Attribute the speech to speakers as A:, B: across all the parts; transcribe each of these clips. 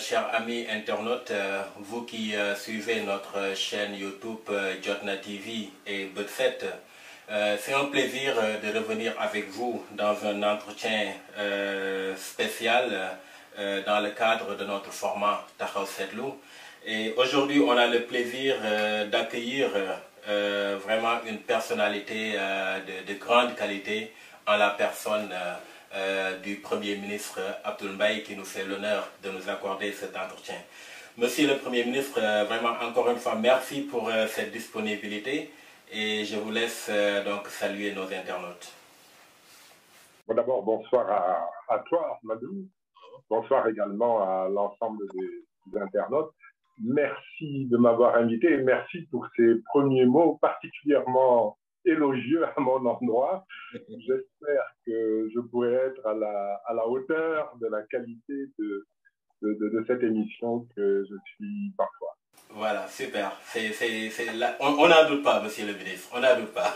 A: chers amis internautes, vous qui suivez notre chaîne YouTube Jotna TV et Budset. C'est un plaisir de revenir avec vous dans un entretien spécial dans le cadre de notre format Taxaw Seetlu. Et aujourd'hui, on a le plaisir d'accueillir vraiment une personnalité de grande qualité en la personne du Premier ministre Abdoul Mbaye qui nous fait l'honneur de nous accorder cet entretien. Monsieur le Premier ministre, vraiment encore une fois, merci pour cette disponibilité et je vous laisse donc saluer nos internautes.
B: Bon, d'abord, bonsoir à toi, Ahmadou. Bonsoir également à l'ensemble des internautes. Merci de m'avoir invité et merci pour ces premiers mots particulièrement élogieux à mon endroit. J'espère que je pourrai être à la hauteur de la qualité de cette émission que je suis parfois.
A: Voilà, super. On n'en doute pas, monsieur le ministre, on n'en doute pas.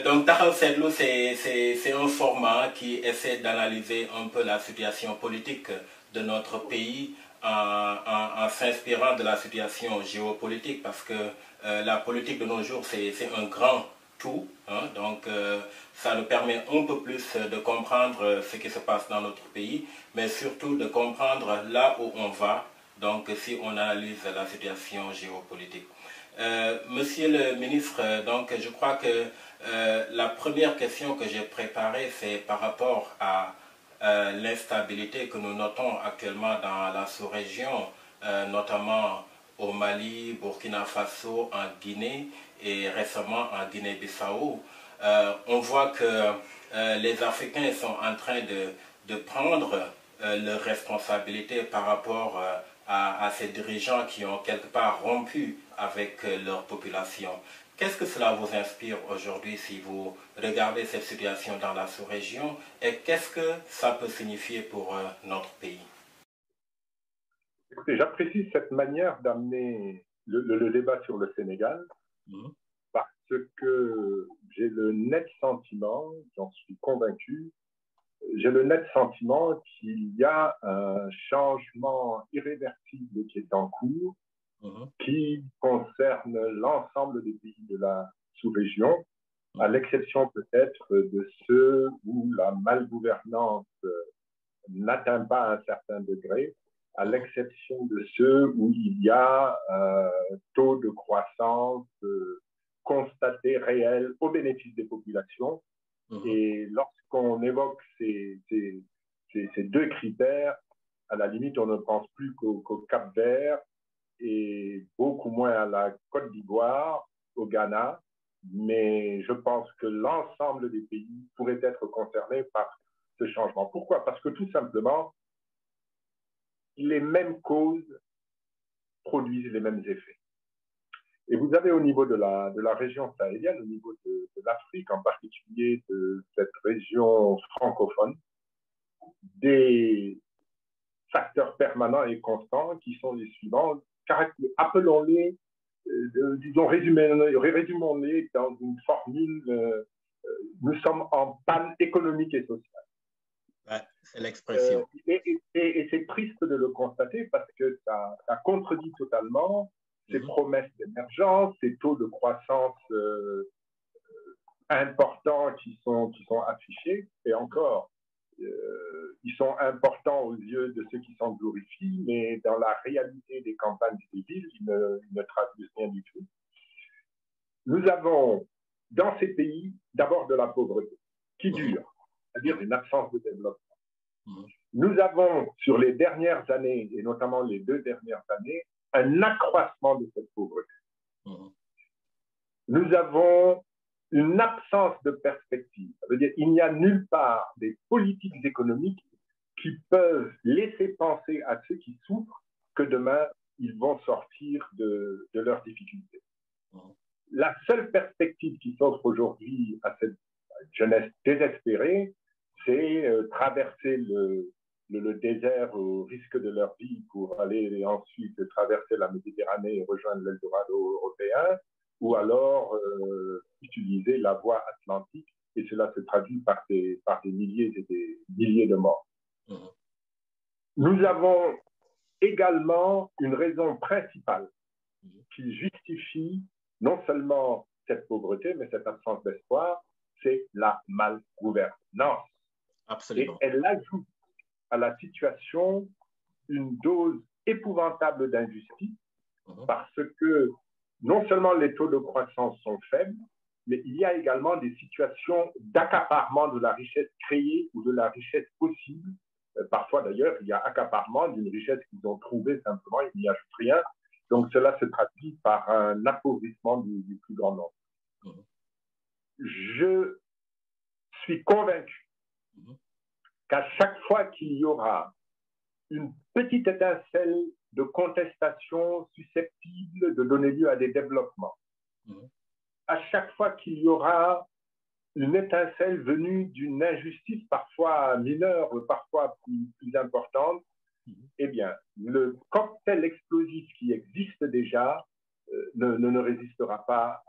A: Donc, Taxaw Seetlu, c'est un format qui essaie d'analyser un peu la situation politique de notre pays en s'inspirant de la situation géopolitique parce que la politique de nos jours, c'est un grand tout. Hein, donc, ça nous permet un peu plus de comprendre ce qui se passe dans notre pays, mais surtout de comprendre là où on va. Donc, si on analyse la situation géopolitique. Monsieur le ministre, donc, je crois que la première question que j'ai préparée, c'est par rapport à l'instabilité que nous notons actuellement dans la sous-région, notamment au Mali, Burkina Faso, en Guinée et récemment en Guinée-Bissau. On voit que les Africains sont en train de prendre leurs responsabilités par rapport à ces dirigeants qui ont quelque part rompu avec leur population. Qu'est-ce que cela vous inspire aujourd'hui si vous regardez cette situation dans la sous-région et qu'est-ce que ça peut signifier pour notre pays?
B: Écoutez, j'apprécie cette manière d'amener le débat sur le Sénégal parce que j'ai le net sentiment, j'en suis convaincu, j'ai le net sentiment qu'il y a un changement irréversible qui est en cours, qui concerne l'ensemble des pays de la sous-région, à l'exception peut-être de ceux où la malgouvernance n'atteint pas un certain degré, à l'exception de ceux où il y a un taux de croissance constaté réel au bénéfice des populations. Et lorsqu'on évoque ces deux critères, à la limite, on ne pense plus qu'au Cap-Vert et beaucoup moins à la Côte d'Ivoire, au Ghana, mais je pense que l'ensemble des pays pourraient être concernés par ce changement. Pourquoi? Parce que tout simplement, les mêmes causes produisent les mêmes effets. Et vous avez au niveau de la région sahélienne, au niveau de l'Afrique, en particulier de cette région francophone, des facteurs permanents et constants qui sont les suivants. Appelons-les, disons, résumons-les dans une formule, nous sommes en panne économique et sociale.
A: Ouais, c'est l'expression.
B: Et c'est triste de le constater parce que ça contredit totalement ces promesses d'émergence, ces taux de croissance importants qui sont affichés. Et encore, ils sont importants aux yeux de ceux qui s'en glorifient, mais dans la réalité des campagnes des villes, ils ne traduisent rien du tout. Nous avons dans ces pays d'abord de la pauvreté qui dure, c'est-à-dire une absence de développement. Nous avons sur les dernières années, et notamment les 2 dernières années, un accroissement de cette pauvreté. Nous avons une absence de perspective. Ça veut dire qu'il n'y a nulle part des politiques économiques qui peuvent laisser penser à ceux qui souffrent que demain, ils vont sortir de leurs difficultés. La seule perspective qui s'offre aujourd'hui à cette jeunesse désespérée, c'est traverser le désert au risque de leur vie pour aller ensuite traverser la Méditerranée et rejoindre l'Eldorado européen, ou alors utiliser la voie atlantique, et cela se traduit par des milliers et des milliers de morts. nous avons également une raison principale qui justifie non seulement cette pauvreté, mais cette absence d'espoir, c'est la malgouvernance.
A: Absolument.
B: Et elle ajoute à la situation une dose épouvantable d'injustice parce que non seulement les taux de croissance sont faibles, mais il y a également des situations d'accaparement de la richesse créée ou de la richesse possible. Parfois d'ailleurs, il y a accaparement d'une richesse qu'ils ont trouvée simplement, ils n'y ajoutent rien. Donc cela se traduit par un appauvrissement du plus grand nombre. Je suis convaincu qu'à chaque fois qu'il y aura une petite étincelle de contestation susceptible de donner lieu à des développements, à chaque fois qu'il y aura une étincelle venue d'une injustice parfois mineure, parfois plus importante, eh bien, le cocktail explosif qui existe déjà ne résistera pas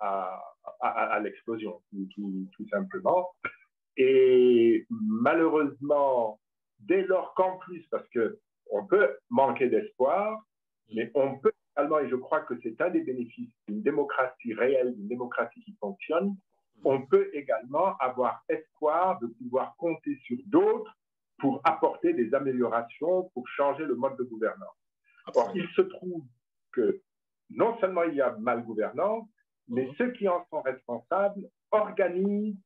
B: à l'explosion, tout simplement. Et malheureusement, dès lors qu'en plus, parce qu'on peut manquer d'espoir, mais on peut également, et je crois que c'est un des bénéfices d'une démocratie réelle, d'une démocratie qui fonctionne, on peut également avoir espoir de pouvoir compter sur d'autres pour apporter des améliorations, pour changer le mode de gouvernance. Or, il se trouve que non seulement il y a malgouvernance, mais ceux qui en sont responsables organisent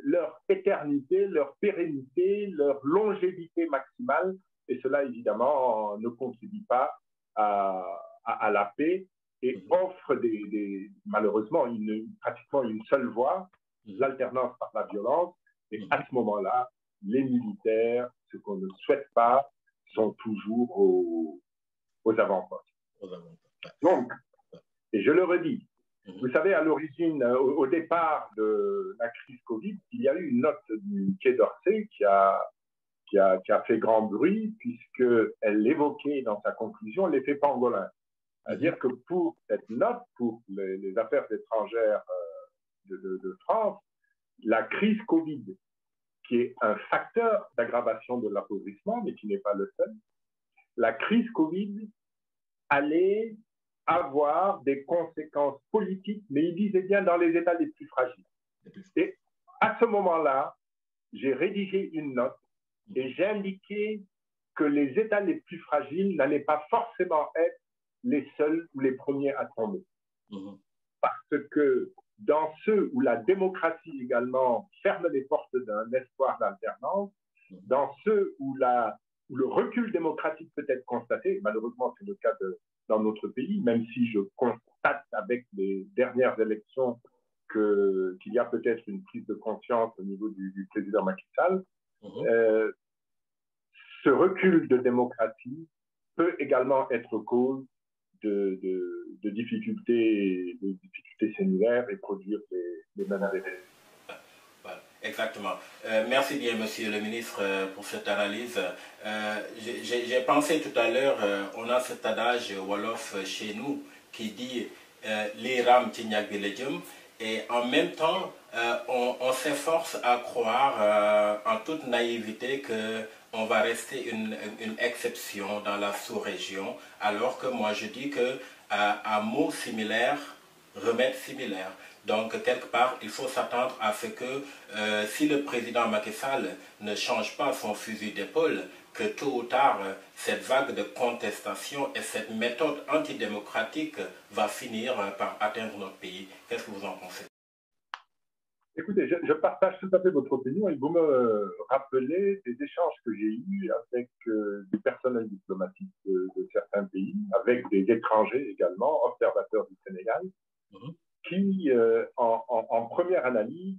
B: leur éternité, leur pérennité, leur longévité maximale, et cela évidemment ne contribue pas à la paix et offre malheureusement pratiquement une seule voie, l'alternance par la violence, et à ce moment-là, les militaires, ce qu'on ne souhaite pas, sont toujours aux avant-postes. Donc, et je le redis, vous savez, à l'origine, au départ de la crise Covid, il y a eu une note du Quai d'Orsay qui a fait grand bruit puisqu'elle évoquait dans sa conclusion l'effet pangolin. C'est-à-dire que pour cette note, pour les affaires étrangères de France, la crise Covid, qui est un facteur d'aggravation de l'appauvrissement, mais qui n'est pas le seul, la crise Covid allait avoir des conséquences politiques, mais il disait bien dans les États les plus fragiles. Et à ce moment-là, j'ai rédigé une note et j'ai indiqué que les États les plus fragiles n'allaient pas forcément être les seuls ou les premiers à tomber. Parce que dans ceux où la démocratie également ferme les portes d'un espoir d'alternance, dans ceux où le recul démocratique peut être constaté, malheureusement c'est le cas dans notre pays, même si je constate avec les dernières élections qu'il y a peut-être une prise de conscience au niveau du président Macky Sall, ce recul de démocratie peut également être cause de difficultés similaires et produire les mêmes effets.
A: Exactement. Merci bien, monsieur le ministre, pour cette analyse. J'ai pensé tout à l'heure, on a cet adage Wolof chez nous qui dit l'Iram Tignagbiledium, et en même temps, on s'efforce à croire en toute naïveté qu'on va rester une exception dans la sous-région, alors que moi je dis que à mots similaires, remèdes similaires. Donc, quelque part, il faut s'attendre à ce que si le président Macky Sall ne change pas son fusil d'épaule, que tôt ou tard, cette vague de contestation et cette méthode antidémocratique va finir par atteindre notre pays. Qu'est-ce que vous en pensez?
B: Écoutez, je partage tout à fait votre opinion et vous me rappelez des échanges que j'ai eus avec des personnels diplomatiques de certains pays, avec des étrangers également, observateurs du Sénégal, qui, en première analyse,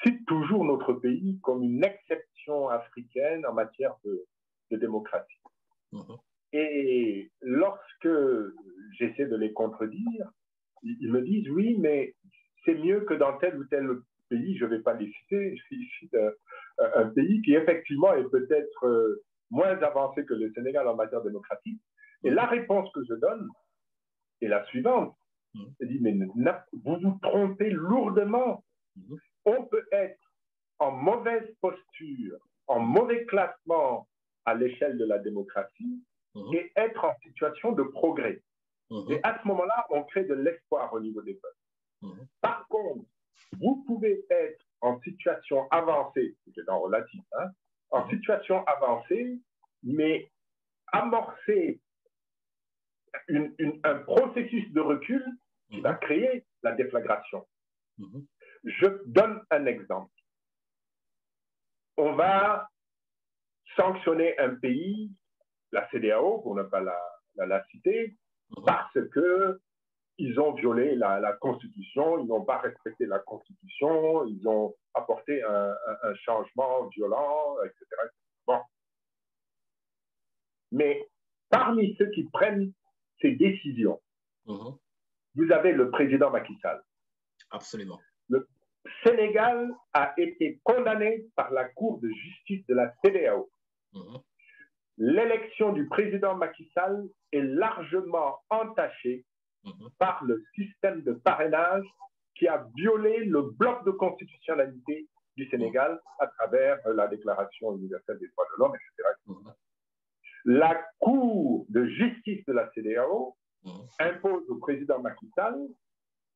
B: cite toujours notre pays comme une exception africaine en matière de démocratie. Et lorsque j'essaie de les contredire, ils me disent oui, mais c'est mieux que dans tel ou tel pays, je ne vais pas les citer, je cite un pays qui effectivement est peut-être moins avancé que le Sénégal en matière démocratique. Et la réponse que je donne est la suivante. Je dis, mais vous vous trompez lourdement. On peut être en mauvaise posture, en mauvais classement à l'échelle de la démocratie et être en situation de progrès. Et à ce moment-là, on crée de l'espoir au niveau des peuples. Par contre, vous pouvez être en situation avancée, c'est dans relatif, hein, en situation avancée, mais amorcer un processus de recul qui va créer la déflagration. Je donne un exemple. On va sanctionner un pays, la CEDEAO, pour ne pas la citer, parce qu'ils ont violé la Constitution, ils n'ont pas respecté la Constitution, ils ont apporté un changement violent, etc. Bon. Mais parmi ceux qui prennent ces décisions, vous avez le président Macky Sall.
C: Absolument.
B: Le Sénégal a été condamné par la Cour de justice de la CEDEAO. L'élection du président Macky Sall est largement entachée par le système de parrainage qui a violé le bloc de constitutionnalité du Sénégal à travers la Déclaration universelle des droits de l'homme, etc. La Cour de justice de la CEDEAO impose au président Macky Sall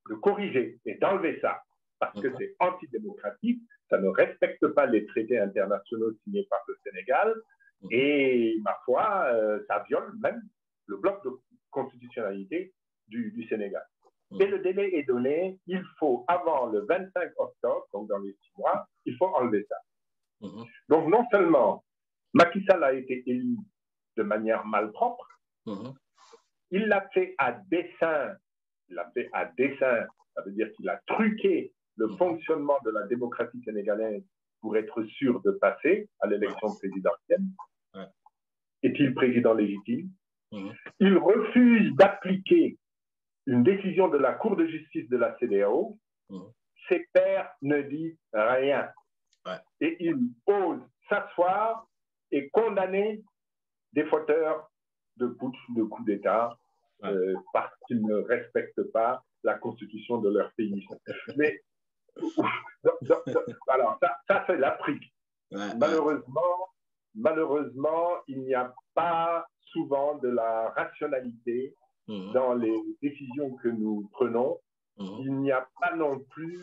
B: de corriger et d'enlever ça, parce que c'est antidémocratique, ça ne respecte pas les traités internationaux signés par le Sénégal, et ma foi, ça viole même le bloc de constitutionnalité du Sénégal. Et le délai est donné, il faut, avant le 25 octobre, donc dans les 6 mois, il faut enlever ça. Donc non seulement Macky Sall a été élu de manière malpropre, il l'a fait à dessein. Il l'a fait à dessein, ça veut dire qu'il a truqué le fonctionnement de la démocratie sénégalaise pour être sûr de passer à l'élection présidentielle. Est-il président légitime? Il refuse d'appliquer une décision de la Cour de justice de la CEDEAO. Ses pairs ne disent rien. Et il ose s'asseoir et condamner des fauteurs de putsch, de coup d'État, parce qu'ils ne respectent pas la constitution de leur pays. Mais alors, ça c'est l'Afrique. Malheureusement, il n'y a pas souvent de la rationalité dans les décisions que nous prenons. Il n'y a pas non plus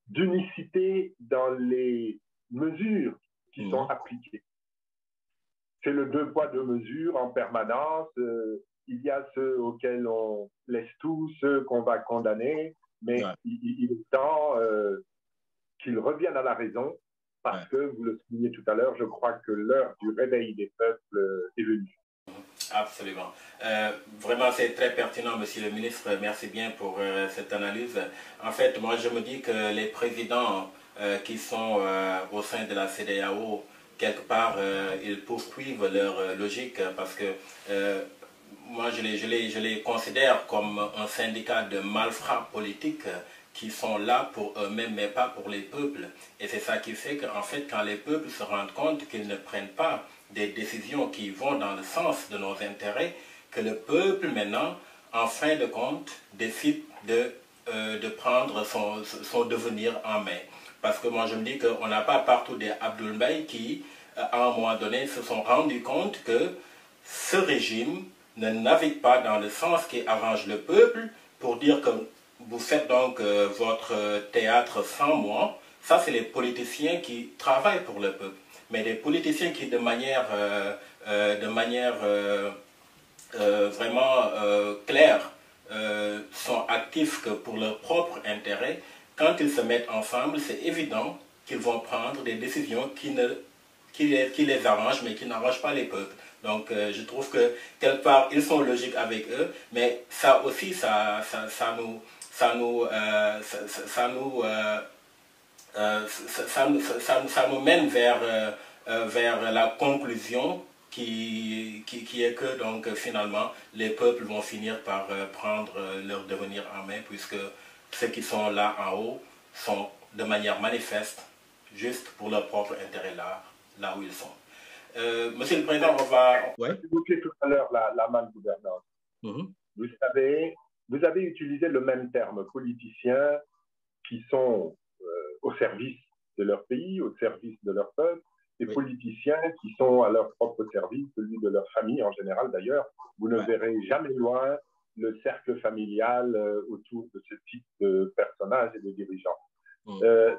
B: d'unicité dans les mesures qui sont appliquées. C'est le 2 poids 2 mesures en permanence. Il y a ceux auxquels on laisse tout, ceux qu'on va condamner, mais il est temps qu'ils reviennent à la raison, parce que, vous le soulignez tout à l'heure, je crois que l'heure du réveil des peuples est venue.
A: Absolument. Vraiment, c'est très pertinent, Monsieur le ministre. Merci bien pour cette analyse. En fait, moi, je me dis que les présidents qui sont au sein de la CEDEAO, quelque part, ils poursuivent leur logique, parce que moi, je les considère comme un syndicat de malfrats politiques qui sont là pour eux-mêmes, mais pas pour les peuples. Et c'est ça qui fait qu'en fait, quand les peuples se rendent compte qu'ils ne prennent pas des décisions qui vont dans le sens de nos intérêts, que le peuple, maintenant, en fin de compte, décide de prendre son devenir en main. Parce que moi, je me dis qu'on n'a pas partout des Abdoul Mbaye qui, à un moment donné, se sont rendus compte que ce régime ne navigue pas dans le sens qui arrange le peuple, pour dire que vous faites donc votre théâtre sans moi. Ça, c'est les politiciens qui travaillent pour le peuple. Mais des politiciens qui, de manière vraiment claire, sont actifs que pour leur propre intérêt, quand ils se mettent ensemble, c'est évident qu'ils vont prendre des décisions qui les arrangent, mais qui n'arrangent pas les peuples. Donc je trouve que quelque part, ils sont logiques avec eux, mais ça aussi, ça nous mène vers la conclusion qui est que donc finalement les peuples vont finir par prendre leur devenir en main, puisque ceux qui sont là en haut sont de manière manifeste juste pour leur propre intérêt là où ils sont. Monsieur le Président, on va...
B: Vous évoquiez tout à l'heure la malgouvernance. Vous savez, vous avez utilisé le même terme, politiciens qui sont au service de leur pays, au service de leur peuple, des politiciens qui sont à leur propre service, celui de leur famille en général d'ailleurs. Vous ne verrez jamais loin le cercle familial autour de ce type de personnages et de dirigeants.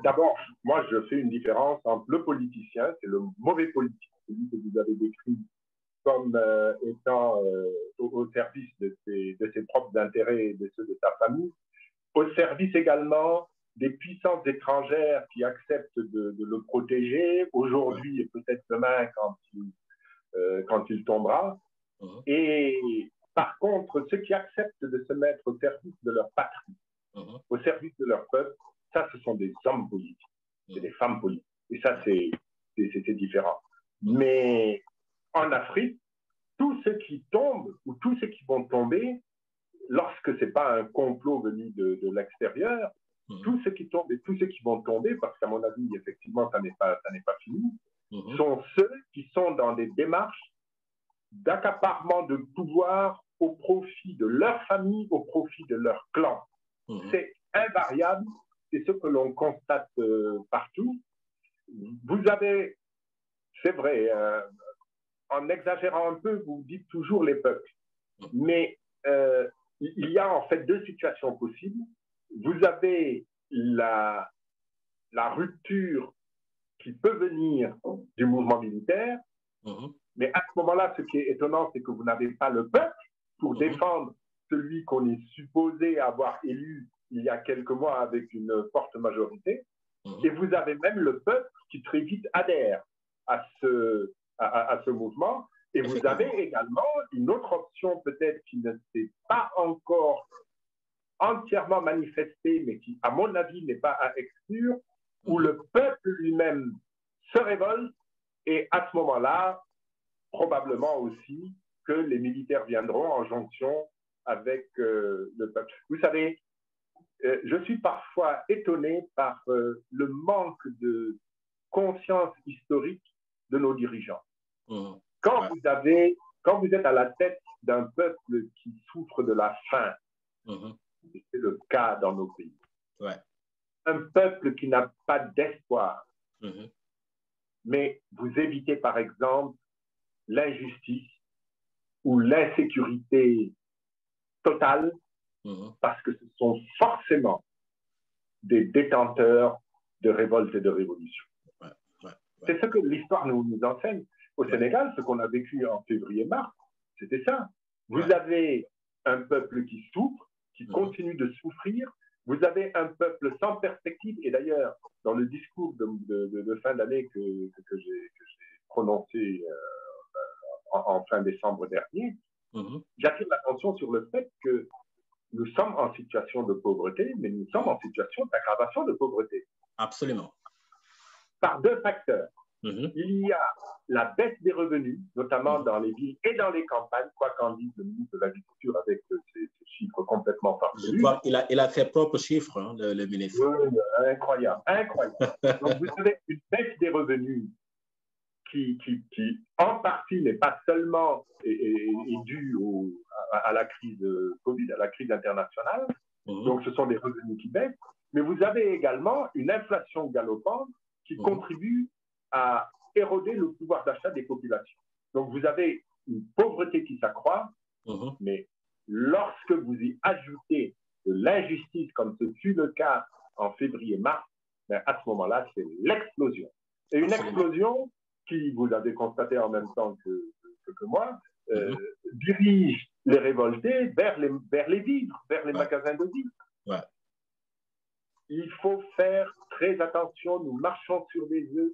B: D'abord, moi, je fais une différence entre le politicien, c'est le mauvais politique, celui que vous avez décrit comme étant au service de ses propres intérêts et de ceux de sa famille, au service également des puissances étrangères qui acceptent de le protéger, aujourd'hui et peut-être demain quand il tombera. Et par contre, ceux qui acceptent de se mettre au service de leur patrie, au service de leur peuple, ça, ce sont des hommes politiques, c'est des femmes politiques. Et ça, c'est différent. Mais en Afrique, tous ceux qui tombent ou tous ceux qui vont tomber, lorsque ce n'est pas un complot venu de l'extérieur, tous ceux qui tombent et tous ceux qui vont tomber, parce qu'à mon avis, effectivement, ça n'est pas fini, sont ceux qui sont dans des démarches d'accaparement de pouvoir au profit de leur famille, au profit de leur clan. C'est invariable, c'est ce que l'on constate partout. Vous avez, c'est vrai, en exagérant un peu, vous dites toujours les peuples, mais il y a en fait deux situations possibles. Vous avez la rupture qui peut venir du mouvement militaire, mais à ce moment-là, ce qui est étonnant, c'est que vous n'avez pas le peuple pour défendre celui qu'on est supposé avoir élu il y a quelques mois avec une forte majorité, et vous avez même le peuple qui très vite adhère à ce mouvement, et vous avez également une autre option peut-être qui ne s'est pas encore entièrement manifestée, mais qui, à mon avis, n'est pas à exclure, où le peuple lui-même se révolte, et à ce moment-là, probablement aussi que les militaires viendront en jonction avec le peuple. Vous savez, je suis parfois étonné par le manque de conscience historique de nos dirigeants. Quand vous êtes à la tête d'un peuple qui souffre de la faim, et c'est le cas dans nos pays, un peuple qui n'a pas d'espoir, mais vous évitez par exemple l'injustice ou l'insécurité totale parce que ce sont forcément des détenteurs de révolte et de révolution. C'est ce que l'histoire nous enseigne. Au Sénégal, ce qu'on a vécu en février-mars, c'était ça. Vous avez un peuple qui souffre, qui continue de souffrir. Vous avez un peuple sans perspective. Et d'ailleurs, dans le discours de fin d'année que j'ai prononcé en fin décembre dernier, j'attire l'attention sur le fait que nous sommes en situation de pauvreté, mais nous sommes en situation d'aggravation de pauvreté.
C: Absolument.
B: Par deux facteurs. Il y a la baisse des revenus, notamment dans les villes et dans les campagnes, quoi qu'en dise le ministre de l'Agriculture avec ces chiffres complètement farfelus.
C: Je crois qu'il a ses propres chiffres, hein, le ministre.
B: Oui, incroyable, incroyable. Donc vous avez une baisse des revenus qui en partie n'est pas seulement est due à la crise Covid, à la crise internationale, donc ce sont des revenus qui baissent, mais vous avez également une inflation galopante qui contribue à éroder le pouvoir d'achat des populations. Donc vous avez une pauvreté qui s'accroît, mais lorsque vous y ajoutez de l'injustice, comme ce fut le cas en février-mars, ben à ce moment-là, c'est l'explosion. Et une explosion qui, vous l'avez constaté en même temps que moi, dirige les révoltés vers les vivres, vers les magasins de vivres. Il faut faire très attention, nous marchons sur des œufs,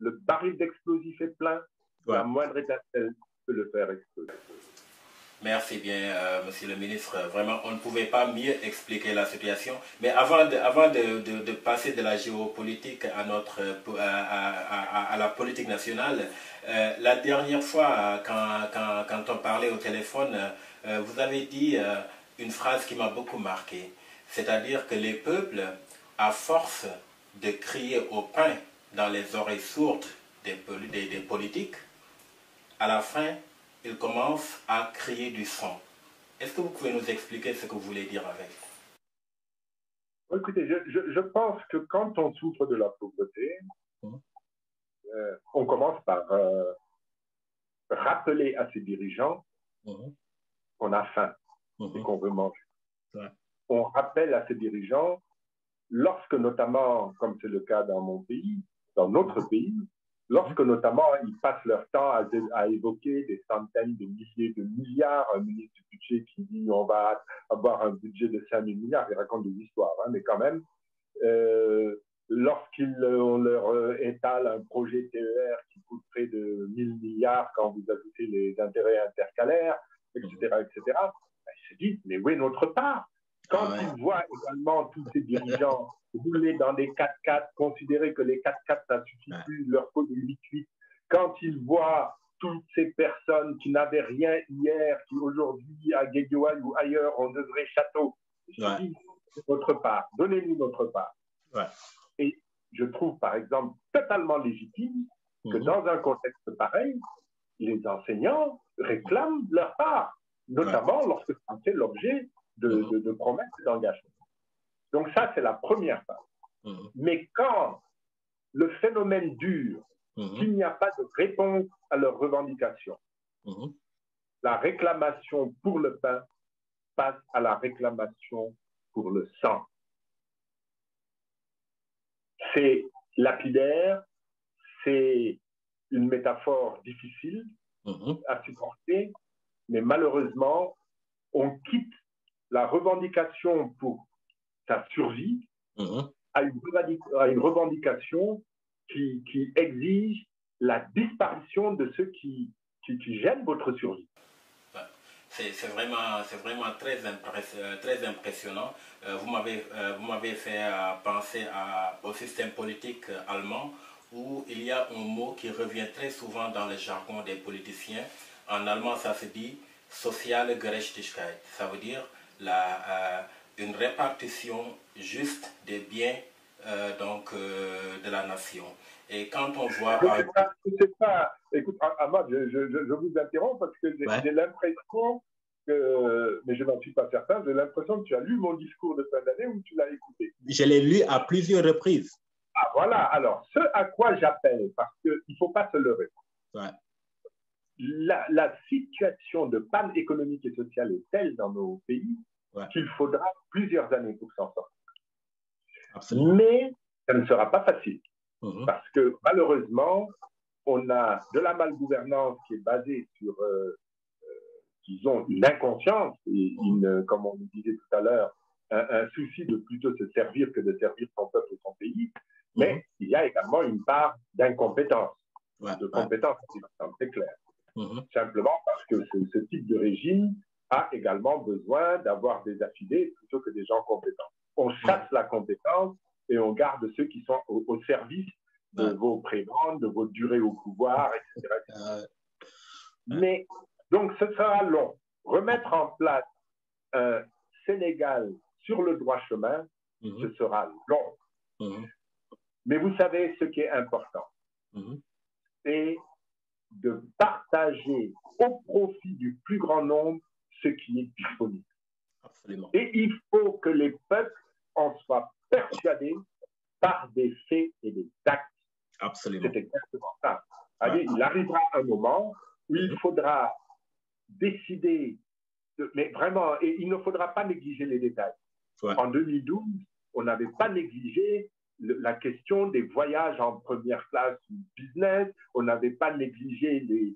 B: le baril d'explosifs est plein, la moindre étincelle peut le faire exploser.
A: Merci bien, monsieur le ministre. Vraiment, on ne pouvait pas mieux expliquer la situation. Mais avant de passer de la géopolitique à la politique nationale, la dernière fois, quand on parlait au téléphone, vous avez dit une phrase qui m'a beaucoup marqué. C'est-à-dire que les peuples, à force de crier au pain dans les oreilles sourdes des politiques, à la fin, ils commencent à crier du sang. Est-ce que vous pouvez nous expliquer ce que vous voulez dire avec?
B: Écoutez, je pense que quand on souffre de la pauvreté, on commence par rappeler à ces dirigeants qu'on a faim et qu'on veut manger. On rappelle à ces dirigeants, lorsque notamment, comme c'est le cas dans mon pays, dans notre pays, lorsque notamment ils passent leur temps à évoquer des centaines de milliers de milliards, un ministre du budget qui dit on va avoir un budget de 5 000 milliards, il raconte des histoires, hein, mais quand même, lorsqu'on leur étale un projet TER qui coûte près de 1 000 milliards quand vous ajoutez les intérêts intercalaires, etc., etc., ben, ils se disent, mais où est notre part? Quand ils voient également tous ces dirigeants rouler dans des 4x4, considérer que les 4x4, ça ne suffit plus, leur faut des 8x8, quand ils voient toutes ces personnes qui n'avaient rien hier, qui aujourd'hui, à Guédiouaï ou ailleurs, ont de vrais châteaux, ils se disent, notre part, donnez-nous notre part. Et je trouve, par exemple, totalement légitime que dans un contexte pareil, les enseignants réclament leur part, notamment lorsque ça fait l'objet de promesses et d'engagements. Donc ça, c'est la première phase. Mais quand le phénomène dure, qu'il n'y a pas de réponse à leurs revendications, la réclamation pour le pain passe à la réclamation pour le sang. C'est lapidaire, c'est une métaphore difficile à supporter, mais malheureusement, on quitte la revendication pour sa survie à une revendication qui exige la disparition de ceux qui gênent votre survie.
A: C'est vraiment très impressionnant. Vous m'avez fait penser au système politique allemand où il y a un mot qui revient très souvent dans le jargon des politiciens. En allemand, ça se dit « soziale Gerechtigkeit ». Ça veut dire une répartition juste des biens de la nation. Et quand on voit...
B: Écoute, Ahmad, je vous interromps parce que j'ai l'impression que, mais je n'en suis pas certain, j'ai l'impression que tu as lu mon discours de fin d'année ou tu l'as écouté.
C: Je l'ai lu à plusieurs reprises.
B: Ah voilà, alors ce à quoi j'appelle, parce qu'il ne faut pas se leurrer. La situation de panne économique et sociale est telle dans nos pays qu'il faudra plusieurs années pour s'en sortir. Absolument. Mais ça ne sera pas facile. Parce que malheureusement, on a de la malgouvernance qui est basée sur, disons, une inconscience et comme on le disait tout à l'heure, un souci de plutôt se servir que de servir son peuple et son pays. Mais il y a également une part d'incompétence, de compétence, c'est clair. Simplement parce que ce type de régime a également besoin d'avoir des affidés plutôt que des gens compétents. On chasse la compétence et on garde ceux qui sont au service de vos prébendes, de votre durée au pouvoir, etc. Mais, donc, ce sera long. Remettre en place un Sénégal sur le droit chemin, ce sera long. Mais vous savez ce qui est important, c'est de partager au profit du plus grand nombre ce qui est disponible.
C: Absolument.
B: Et il faut que les peuples en soient persuadés par des faits et des actes.
C: Absolument.
B: C'est exactement ça. Il arrivera un moment où il faudra décider, mais vraiment, et il ne faudra pas négliger les détails. En 2012, on n'avait pas négligé la question des voyages en première classe ou business, on n'avait pas négligé les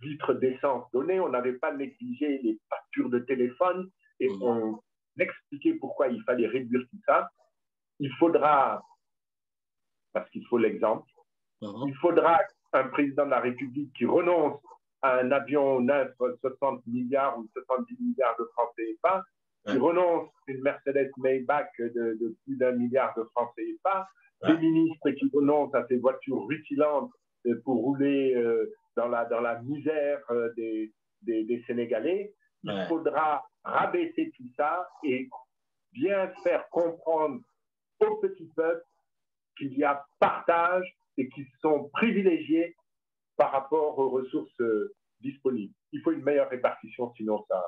B: vitres d'essence données, on n'avait pas négligé les factures de téléphone, et on expliquait pourquoi il fallait réduire tout ça. Il faudra, parce qu'il faut l'exemple, il faudra un président de la République qui renonce à un avion neuf 60 milliards ou 70 milliards de francs CFA, qui renonce à une Mercedes Maybach de plus d'1 milliard de francs CFA, des ministres qui renoncent à ces voitures rutilantes pour rouler dans la misère des Sénégalais. Il faudra rabaisser tout ça et bien faire comprendre au petit peuple qu'il y a partage et qu'ils sont privilégiés par rapport aux ressources disponibles. Il faut une meilleure répartition, sinon ça...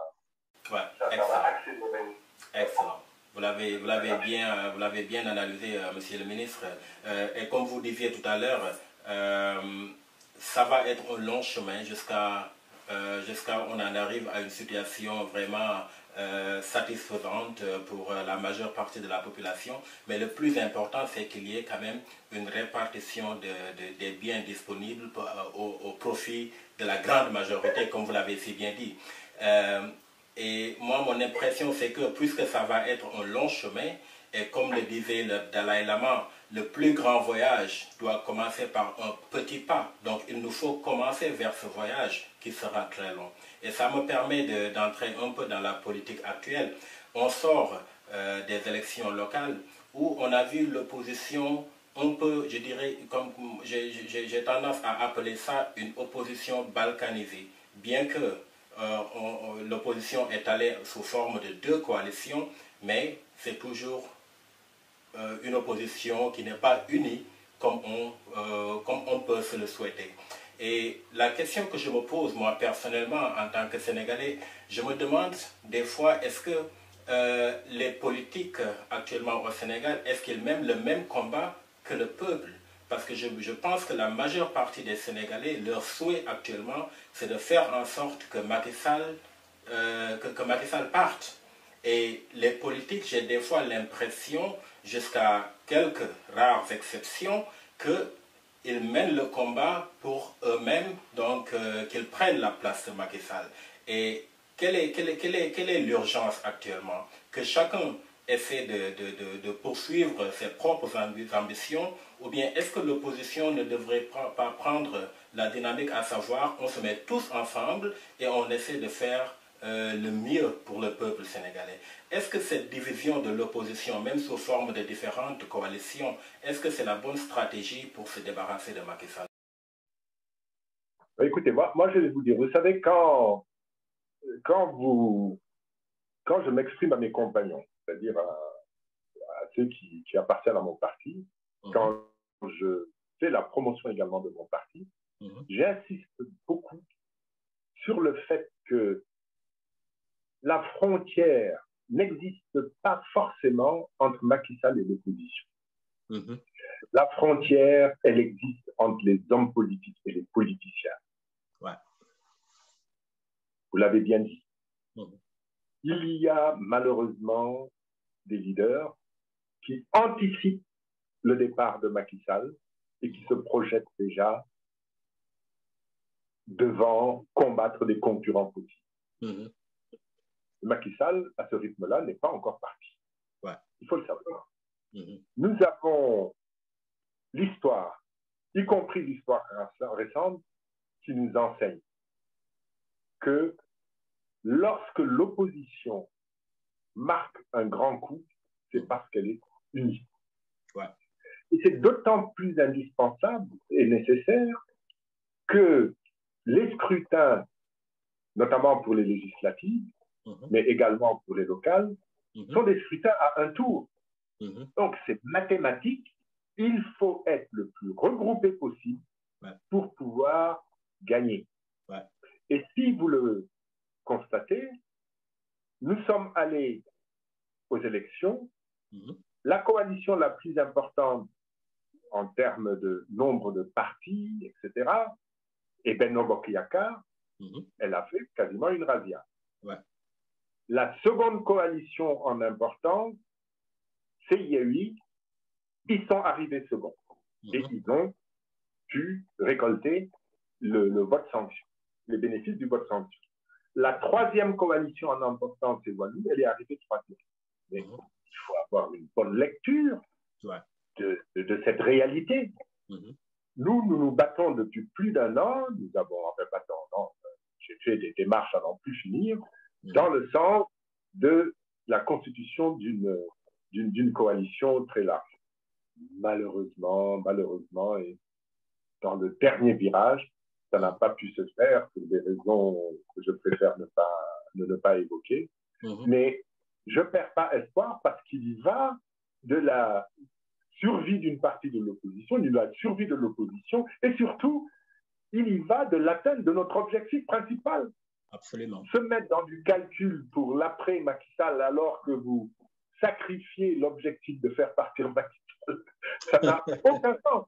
A: Excellent. Vous l'avez bien analysé, Monsieur le ministre. Et comme vous disiez tout à l'heure, ça va être un long chemin jusqu'à on en arrive à une situation vraiment satisfaisante pour la majeure partie de la population. Mais le plus important, c'est qu'il y ait quand même une répartition des biens disponibles au profit de la grande majorité, comme vous l'avez si bien dit. Et moi, mon impression, c'est que puisque ça va être un long chemin, et comme le disait le Dalai Lama, le plus grand voyage doit commencer par un petit pas. Donc, il nous faut commencer vers ce voyage qui sera très long. Et ça me permet d'entrer un peu dans la politique actuelle. On sort des élections locales où on a vu l'opposition un peu, je dirais, comme j'ai tendance à appeler ça une opposition balkanisée. Bien que l'opposition est allée sous forme de 2 coalitions, mais c'est toujours une opposition qui n'est pas unie comme on peut se le souhaiter. Et la question que je me pose, moi, personnellement, en tant que Sénégalais, je me demande des fois, est-ce que les politiques actuellement au Sénégal, est-ce qu'ils mènent le même combat que le peuple? Parce que je pense que la majeure partie des Sénégalais, leur souhait actuellement, c'est de faire en sorte que Macky Sall parte. Et les politiques, j'ai des fois l'impression, jusqu'à quelques rares exceptions, qu'ils mènent le combat pour eux-mêmes, donc qu'ils prennent la place de Macky Sall. Et quelle est l'urgence actuellement? Que chacun essaie de poursuivre ses propres ambitions, ou bien est-ce que l'opposition ne devrait pas prendre la dynamique à savoir on se met tous ensemble et on essaie de faire le mieux pour le peuple sénégalais? Est-ce que cette division de l'opposition, même sous forme de différentes coalitions, est-ce que c'est la bonne stratégie pour se débarrasser de Macky Sall?
B: Écoutez, moi je vais vous dire, vous savez, quand je m'exprime à mes compagnons, c'est-à-dire à ceux qui appartiennent à mon parti, quand je fais la promotion également de mon parti, j'insiste beaucoup sur le fait que la frontière n'existe pas forcément entre Macky Sall et l'opposition. La frontière, elle existe entre les hommes politiques et les politiciens.
C: Ouais.
B: Vous l'avez bien dit. Il y a malheureusement des leaders qui anticipent le départ de Macky Sall et qui se projettent déjà devant combattre des concurrents possibles. Macky Sall, à ce rythme-là, n'est pas encore parti.
C: Ouais.
B: Il faut le savoir. Nous avons l'histoire, y compris l'histoire récente, qui nous enseigne que lorsque l'opposition marque un grand coup, c'est parce qu'elle est unie.
C: Ouais.
B: Et c'est d'autant plus indispensable et nécessaire que les scrutins, notamment pour les législatives, mais également pour les locales, sont des scrutins à un tour. Donc, c'est mathématique. Il faut être le plus regroupé possible pour pouvoir gagner.
C: Ouais.
B: Et si vous le constatez, nous sommes allés aux élections. La coalition la plus importante en termes de nombre de partis, etc., est Benno Bokk Yakaar. Elle a fait quasiment une razzia.
C: Ouais.
B: La seconde coalition en importance, c'est Yewwi. Ils sont arrivés seconds. Et ils ont pu récolter le vote sanction, les bénéfices du vote sanction. La troisième coalition en importance, c'est Wallu, elle est arrivée troisième. Mais il faut avoir une bonne lecture de cette réalité. Nous nous battons depuis plus d'1 an, nous avons, enfin pas tant, j'ai fait des démarches à n'en plus finir, dans le sens de la constitution d'une coalition très large. Malheureusement, et dans le dernier virage, ça n'a pas pu se faire pour des raisons que je préfère ne pas évoquer. Mais je ne perds pas espoir parce qu'il y va de la survie d'une partie de l'opposition, de la survie de l'opposition, et surtout, il y va de l'atteinte de notre objectif principal.
C: Absolument.
B: Se mettre dans du calcul pour l'après Macky Sall alors que vous sacrifiez l'objectif de faire partir Macky Sall, ça n'a aucun sens.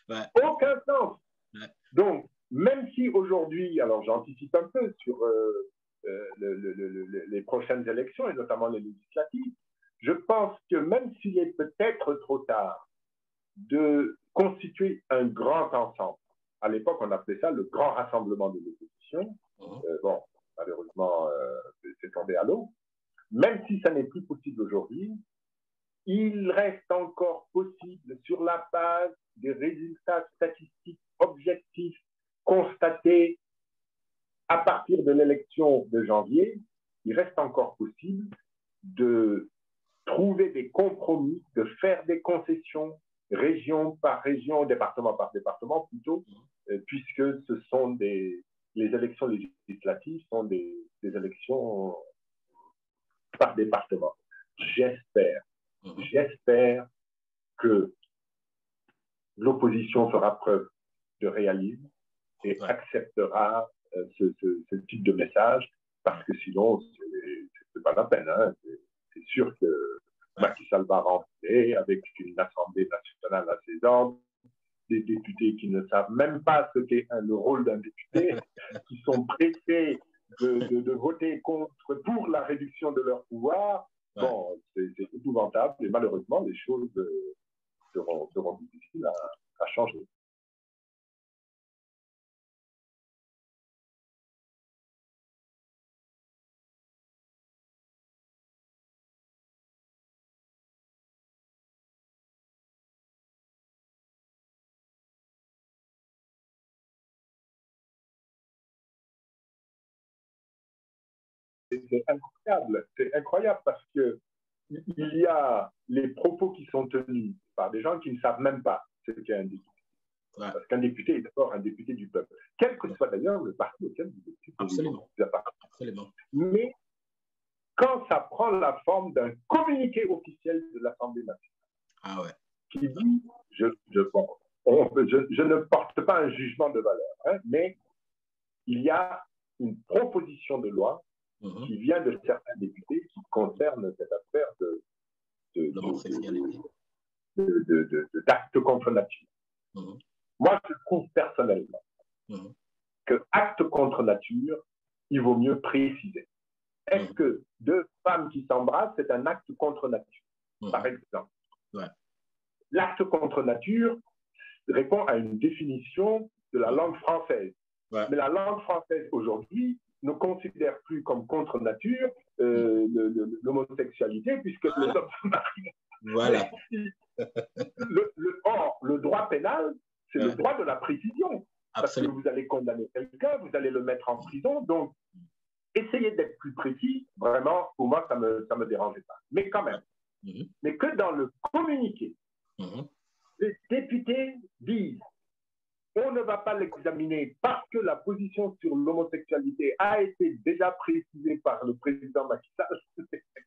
C: Ouais.
B: Aucun sens.
C: Ouais.
B: Donc, même si aujourd'hui, alors j'anticipe un peu sur les prochaines élections, et notamment les législatives, je pense que même s'il est peut-être trop tard de constituer un grand ensemble, à l'époque on appelait ça le grand rassemblement de l'opposition, bon, malheureusement c'est tombé à l'eau, même si ça n'est plus possible aujourd'hui, il reste encore possible, sur la base des résultats statistiques objectifs constatés à partir de l'élection de janvier, il reste encore possible de trouver des compromis, de faire des concessions, région par région, département par département plutôt, puisque ce sont les élections législatives sont des élections par département. J'espère que l'opposition fera preuve de réalisme et acceptera ce type de message, parce que sinon, c'est pas la peine. Hein. C'est sûr que Macky Sall va rentrer avec une Assemblée nationale à ses ordres, des députés qui ne savent même pas ce qu'est le rôle d'un député, qui sont pressés de voter pour la réduction de leur pouvoir. Bon, c'est épouvantable et malheureusement, les choses seront difficiles à changer. C'est incroyable parce que il y a les propos qui sont tenus par des gens qui ne savent même pas ce qu'est un député. Ouais. Parce qu'un député est d'abord un député du peuple, quel que soit d'ailleurs le parti auquel vous êtes.
C: Absolument. Absolument.
B: Mais quand ça prend la forme d'un communiqué officiel de l'Assemblée nationale, qui dit, je ne porte pas un jugement de valeur, hein, mais il y a une proposition de loi qui vient de certains députés qui concerne cette affaire d'actes contre nature. Moi, je trouve personnellement que acte contre nature, il vaut mieux préciser. Est-ce que deux femmes qui s'embrassent, c'est un acte contre nature, par exemple? L'acte contre nature répond à une définition de la langue française. Mais la langue française aujourd'hui ne considère plus comme contre nature l'homosexualité, puisque les hommes se marient.
C: Voilà.
B: Le droit pénal, c'est le droit de la précision. Parce que vous allez condamner quelqu'un, vous allez le mettre en prison. Donc, essayez d'être plus précis. Vraiment, pour moi, ça me dérangeait pas. Mais quand même. Mais que dans le communiqué, les députés disent on ne va pas l'examiner parce que la position sur l'homosexualité a été déjà précisée par le président Macky Sall.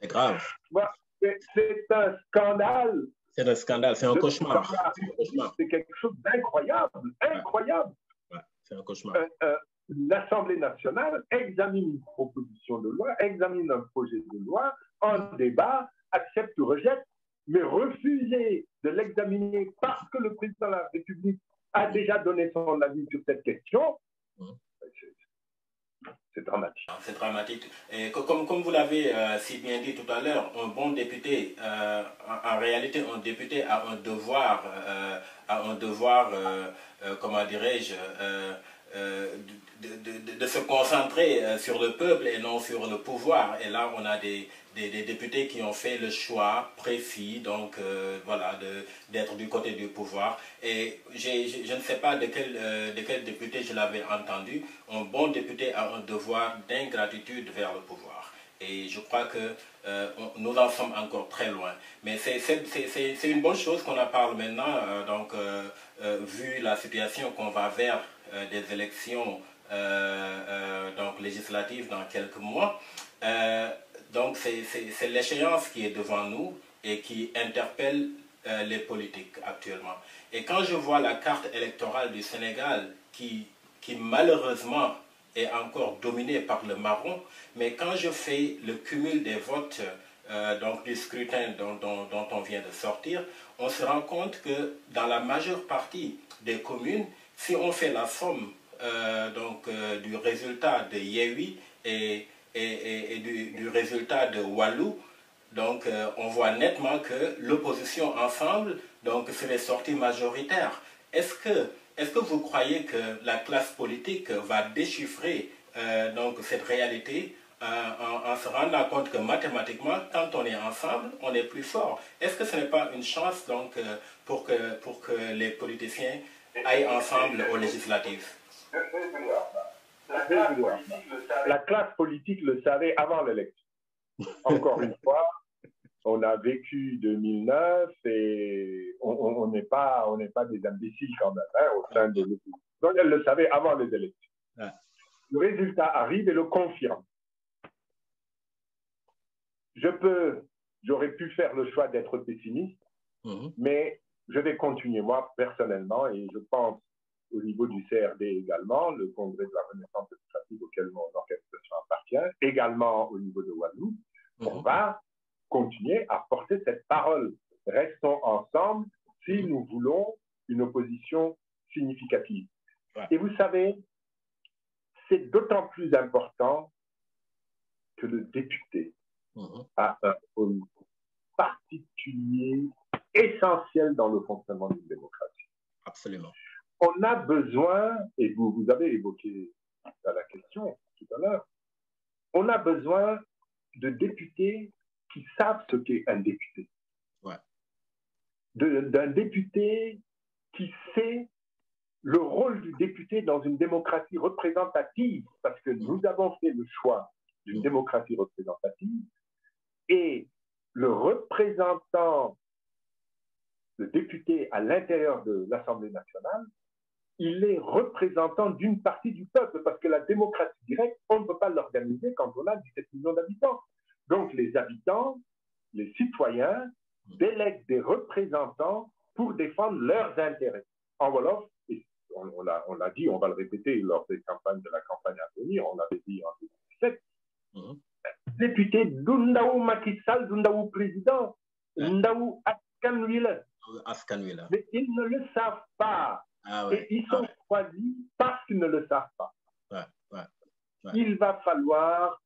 C: C'est grave.
B: C'est un scandale.
C: C'est un scandale, c'est un cauchemar.
B: C'est quelque chose d'incroyable, incroyable.
C: C'est un cauchemar.
B: L'Assemblée nationale examine une proposition de loi, examine un projet de loi, en débat, accepte ou rejette, mais refuser de l'examiner parce que le président de la République a déjà donné son avis sur cette question, c'est dramatique.
A: C'est dramatique. Et comme vous l'avez si bien dit tout à l'heure, un bon député, en réalité, un député a un devoir, comment dirais-je, de se concentrer sur le peuple et non sur le pouvoir. Et là, on a des députés qui ont fait le choix précis, donc voilà, d'être du côté du pouvoir. Et je ne sais pas de quel député je l'avais entendu. Un bon député a un devoir d'ingratitude vers le pouvoir. Et je crois que nous en sommes encore très loin. Mais c'est une bonne chose qu'on en parle maintenant, vu la situation qu'on va vers des élections donc législatives dans quelques mois. Donc c'est l'échéance qui est devant nous et qui interpelle les politiques actuellement. Et quand je vois la carte électorale du Sénégal qui malheureusement est encore dominée par le marron, mais quand je fais le cumul des votes donc du scrutin dont on vient de sortir, on se rend compte que dans la majeure partie des communes, si on fait la somme du résultat de Yewi et du résultat de Wallu, donc on voit nettement que l'opposition ensemble serait sortie majoritaire. Est-ce que vous croyez que la classe politique va déchiffrer cette réalité en se rendant compte que mathématiquement, quand on est ensemble, on est plus fort? Est-ce que ce n'est pas une chance pour que les politiciens aillent ensemble aux législatives?
B: La classe politique le savait avant l'élection. Encore une fois, on a vécu 2009 et on n'est pas des imbéciles quand même au sein de l'opposition. Donc, elle le savait avant les élections. Le résultat arrive et le confirme. J'aurais pu faire le choix d'être pessimiste, mais je vais continuer, moi, personnellement, et je pense au niveau du CRD également, le Congrès de la Renaissance démocratique auquel mon organisation appartient, également au niveau de Wallonie, on va continuer à porter cette parole. Restons ensemble si nous voulons une opposition significative. Et vous savez, c'est d'autant plus important que le député a un rôle particulier, essentiel dans le fonctionnement d'une démocratie.
C: Absolument.
B: On a besoin, et vous avez évoqué la question tout à l'heure, on a besoin de députés qui savent ce qu'est un député. D'un député qui sait le rôle du député dans une démocratie représentative, parce que nous avons fait le choix d'une démocratie représentative, et le représentant, le député à l'intérieur de l'Assemblée nationale, il est représentant d'une partie du peuple, parce que la démocratie directe, on ne peut pas l'organiser quand on a 17 millions d'habitants. Donc les habitants, les citoyens, délèguent des représentants pour défendre leurs intérêts. En Wolof, et on l'a dit, on va le répéter lors de la campagne à venir, on l'avait dit en 2017, député Dundaou Macky Sall, Dundaou président, Dundaou Askanwila. Mais ils ne le savent pas. Et ils sont choisis parce qu'ils ne le savent pas. Il va falloir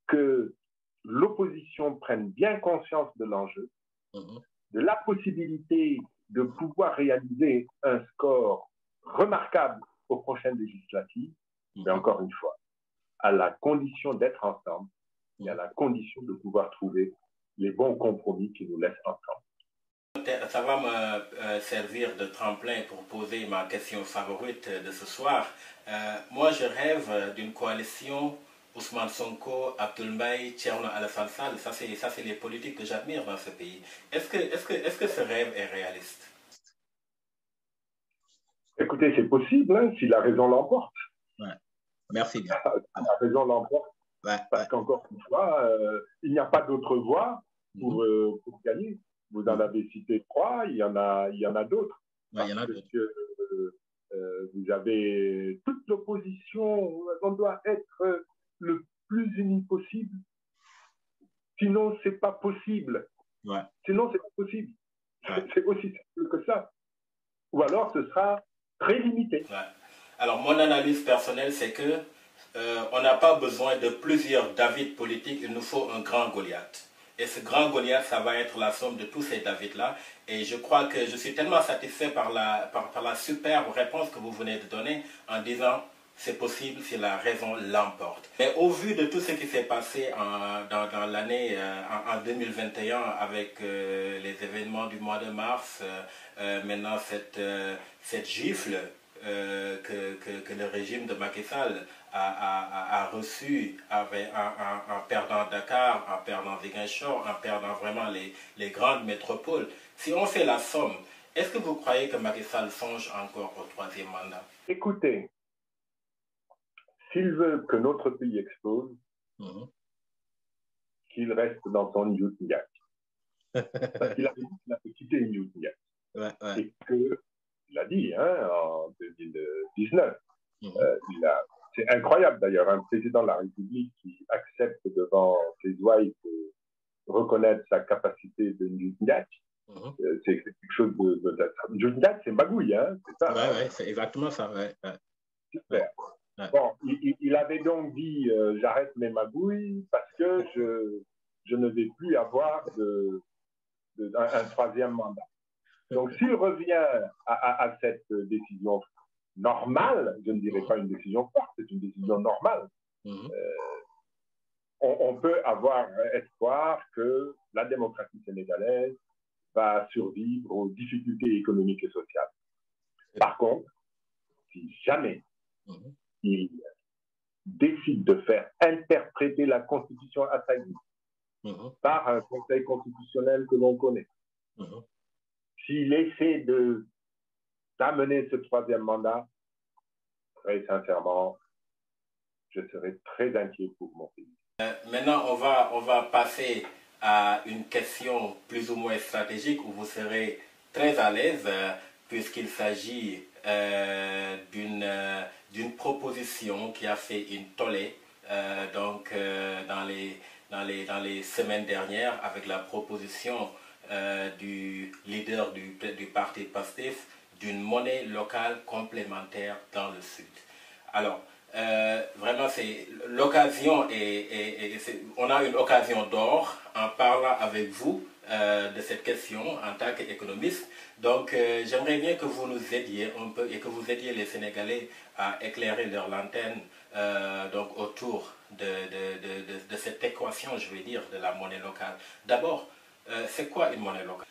B: que l'opposition prenne bien conscience de l'enjeu, de la possibilité de pouvoir réaliser un score remarquable aux prochaines législatives, mais encore une fois, à la condition d'être ensemble et à la condition de pouvoir trouver les bons compromis qui nous laissent ensemble.
A: Ça va me servir de tremplin pour poser ma question favorite de ce soir. Moi, je rêve d'une coalition Ousmane Sonko, Abdoul Mbaye, Thierno Alassane Sall. Ça, c'est les politiques que j'admire dans ce pays. Est-ce que ce rêve est réaliste?
B: Écoutez, c'est possible, hein, si la raison l'emporte.
C: Merci bien.
B: La raison l'emporte. Parce qu'encore une fois, il n'y a pas d'autre voie pour gagner. Vous en avez cité 3, il y en a d'autres.
C: Il y en a d'autres.
B: Vous avez toute l'opposition, on doit être le plus unis possible. Sinon, c'est pas possible. Sinon, c'est pas possible. C'est aussi simple que ça. Ou alors, ce sera très limité.
A: Alors, mon analyse personnelle, c'est que on n'a pas besoin de plusieurs David politiques, il nous faut un grand Goliath. Et ce grand Goliath, ça va être la somme de tous ces David-là. Et je crois que je suis tellement satisfait par la superbe réponse que vous venez de donner en disant c'est possible si la raison l'emporte. Mais au vu de tout ce qui s'est passé dans l'année en 2021 avec les événements du mois de mars, maintenant cette gifle que le régime de Macky Sall a reçu en perdant Dakar, en perdant Ziguinchor, en perdant vraiment les grandes métropoles. Si on fait la somme, est-ce que vous croyez que Macky Sall songe encore au 3e mandat?
B: Écoutez, s'il veut que notre pays explose, qu'il reste dans son Newt-Niak. Parce qu'il a quitté Newt-Niak. Et il a dit, hein, en 2019, c'est incroyable d'ailleurs, un président de la République qui accepte devant ses ouailles reconnaître sa capacité de Njunjak. C'est quelque chose de Njunjak, c'est magouille, hein, c'est ça.
C: Oui, c'est exactement ça.
B: Super. Bon, il avait donc dit j'arrête mes magouilles parce que je ne vais plus avoir un troisième mandat. Donc, s'il revient à cette décision normale, je ne dirais pas une décision forte, c'est une décision normale, on peut avoir espoir que la démocratie sénégalaise va survivre aux difficultés économiques et sociales. Par contre, si jamais il décide de faire interpréter la Constitution à sa guise par un conseil constitutionnel que l'on connaît, s'il essaie d'amener ce troisième mandat, très sincèrement, je serais très inquiet pour mon pays.
A: Maintenant, on va passer à une question plus ou moins stratégique où vous serez très à l'aise puisqu'il s'agit d'une proposition qui a fait une tollée dans les semaines dernières avec la proposition du leader du parti PASTEF d'une monnaie locale complémentaire dans le Sud. Alors, vraiment, c'est l'occasion on a une occasion d'or en parlant avec vous de cette question en tant qu'économiste. Donc, j'aimerais bien que vous nous aidiez un peu et que vous aidiez les Sénégalais à éclairer leur lanterne donc autour de cette équation, je vais dire, de la monnaie locale. D'abord, c'est quoi une monnaie locale?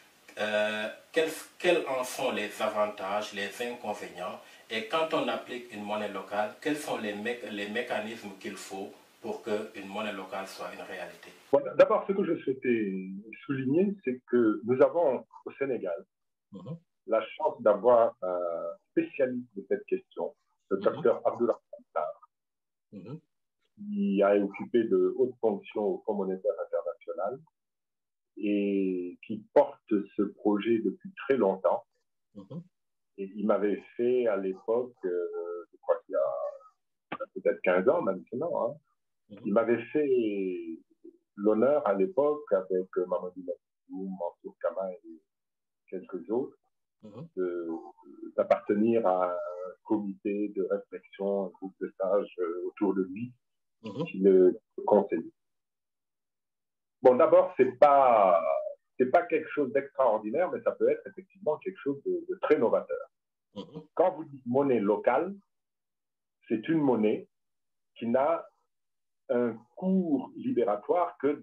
A: Quels en sont les avantages, les inconvénients? Et quand on applique une monnaie locale, quels sont les mécanismes qu'il faut pour qu'une monnaie locale soit une réalité?
B: Bon, d'abord, ce que je souhaitais souligner, c'est que nous avons au Sénégal la chance d'avoir un spécialiste de cette question, le docteur Abdoulaye Sarr, qui a occupé de hautes fonctions au Fonds monétaire international et qui porte ce projet depuis très longtemps. Et il m'avait fait à l'époque, je crois qu'il y a peut-être 15 ans maintenant, hein, il m'avait fait l'honneur à l'époque avec Mamadou Lassou, Mansour Kama et quelques autres d'appartenir à un comité de réflexion, un groupe de sages autour de lui qui le conseillait. Bon, d'abord, c'est pas quelque chose d'extraordinaire, mais ça peut être effectivement quelque chose de très novateur. Quand vous dites monnaie locale, c'est une monnaie qui n'a un cours libératoire que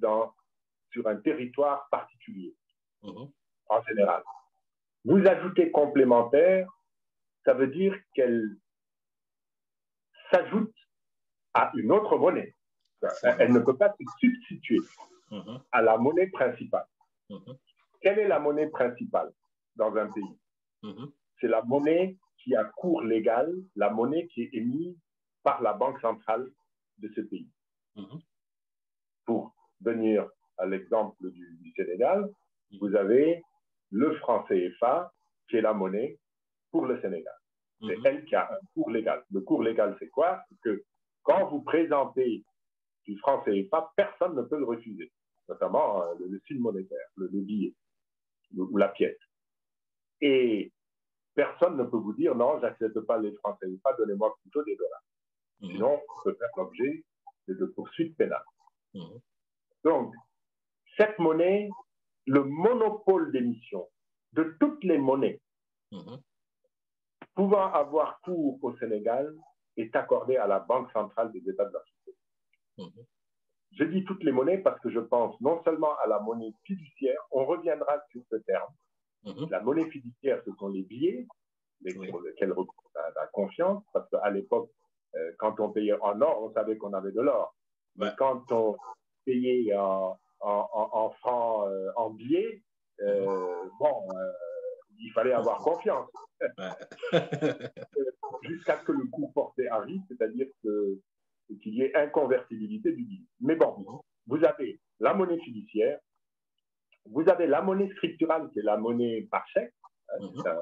B: sur un territoire particulier, en général. Vous ajoutez complémentaire, ça veut dire qu'elle s'ajoute à une autre monnaie. Elle ne peut pas se substituer à la monnaie principale. Quelle est la monnaie principale dans un pays? C'est la monnaie qui a cours légal, la monnaie qui est émise par la banque centrale de ce pays. Pour venir à l'exemple du Sénégal, vous avez le franc CFA qui est la monnaie pour le Sénégal. C'est elle qui a un cours légal. Le cours légal, c'est quoi? C'est que quand vous présentez du franc CFA, personne ne peut le refuser, notamment le signe monétaire, le billet ou la pièce. Et personne ne peut vous dire non, j'accepte pas les francs CFA, donnez-moi plutôt des dollars. Sinon, on peut faire l'objet de poursuites pénales. Donc, cette monnaie, le monopole d'émission de toutes les monnaies pouvant avoir cours au Sénégal est accordé à la Banque centrale des États de l'Afrique. Je dis toutes les monnaies parce que je pense non seulement à la monnaie fiduciaire, on reviendra sur ce terme. La monnaie fiduciaire, ce sont les billets pour lesquels on a la confiance, parce qu'à l'époque, quand on payait en or, on savait qu'on avait de l'or. Mais quand on payait en francs, en billets, il fallait avoir confiance. Jusqu'à ce que le cours porté arrive, c'est-à-dire qu'il y ait inconvertibilité du billet. Mais bon, vous avez la monnaie fiduciaire, vous avez la monnaie scripturale, qui est la monnaie par chèque, ça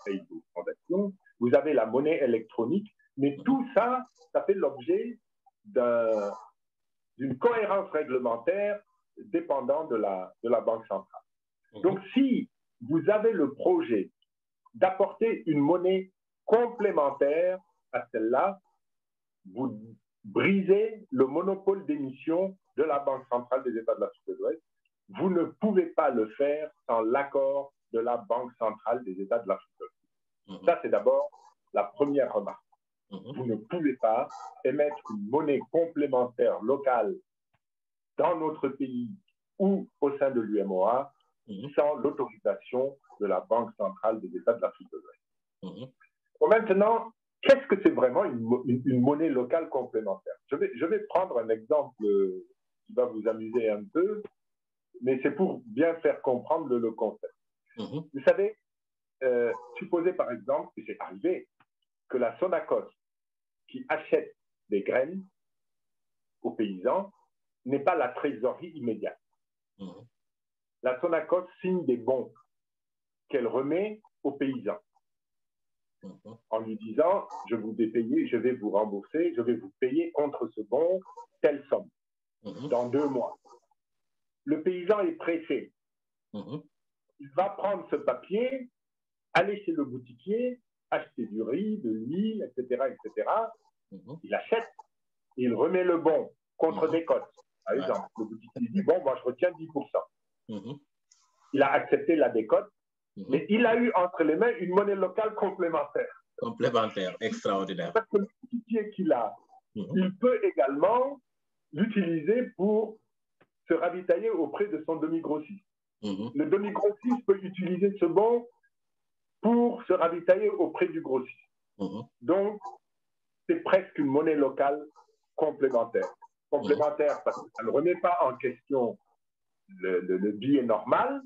B: paye vos transactions, vous avez la monnaie électronique, mais tout ça, ça fait l'objet d'une cohérence réglementaire dépendant de la Banque centrale. Donc, si vous avez le projet d'apporter une monnaie complémentaire à celle-là, vous brisez le monopole d'émission de la Banque centrale des États de l'Afrique de l'Ouest. Vous ne pouvez pas le faire sans l'accord de la Banque centrale des États de l'Afrique de l'Ouest. Ça, c'est d'abord la première remarque. Vous ne pouvez pas émettre une monnaie complémentaire locale dans notre pays ou au sein de l'UMOA sans l'autorisation de la Banque centrale des États de l'Afrique de l'Ouest. Maintenant, qu'est-ce que c'est vraiment une monnaie locale complémentaire? Je vais prendre un exemple qui va vous amuser un peu, mais c'est pour bien faire comprendre le concept. Vous savez, supposez par exemple que c'est arrivé que la Sonacos, qui achète des graines aux paysans, n'est pas la trésorerie immédiate. La Sonacos signe des bons qu'elle remet aux paysans en lui disant « je vous ai payé, je vais vous rembourser, je vais vous payer contre ce bon telle somme dans 2 mois ». Le paysan est pressé. Il va prendre ce papier, aller chez le boutiquier, acheter du riz, de l'huile, etc., etc. Il achète et il remet le bon contre des cotes. Par exemple, le boutiquier dit « bon, moi je retiens 10%. Il a accepté la décote, mais il a eu entre les mains une monnaie locale complémentaire.
C: Complémentaire, extraordinaire.
B: Parce que le boutiquier qu'il a, il peut également l'utiliser pour se ravitailler auprès de son demi-grossiste. Le demi-grossiste peut utiliser ce bon pour se ravitailler auprès du grossiste. Donc, c'est presque une monnaie locale complémentaire. Complémentaire parce que ça ne remet pas en question le billet normal,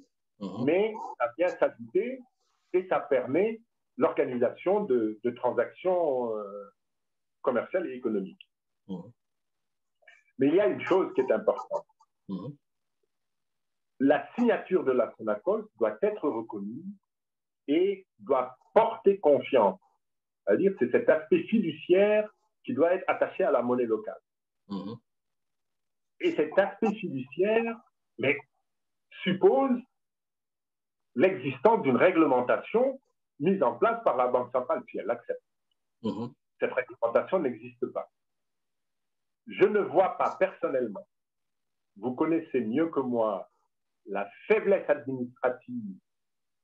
B: mais ça vient s'ajouter et ça permet l'organisation de transactions commerciales et économiques. Mais il y a une chose qui est importante. La signature de la Sonacos doit être reconnue et doit porter confiance. C'est-à-dire que c'est cet aspect fiduciaire qui doit être attaché à la monnaie locale. Et cet aspect fiduciaire suppose l'existence d'une réglementation mise en place par la Banque centrale, si elle l'accepte. Cette réglementation n'existe pas. Je ne vois pas personnellement, vous connaissez mieux que moi, la faiblesse administrative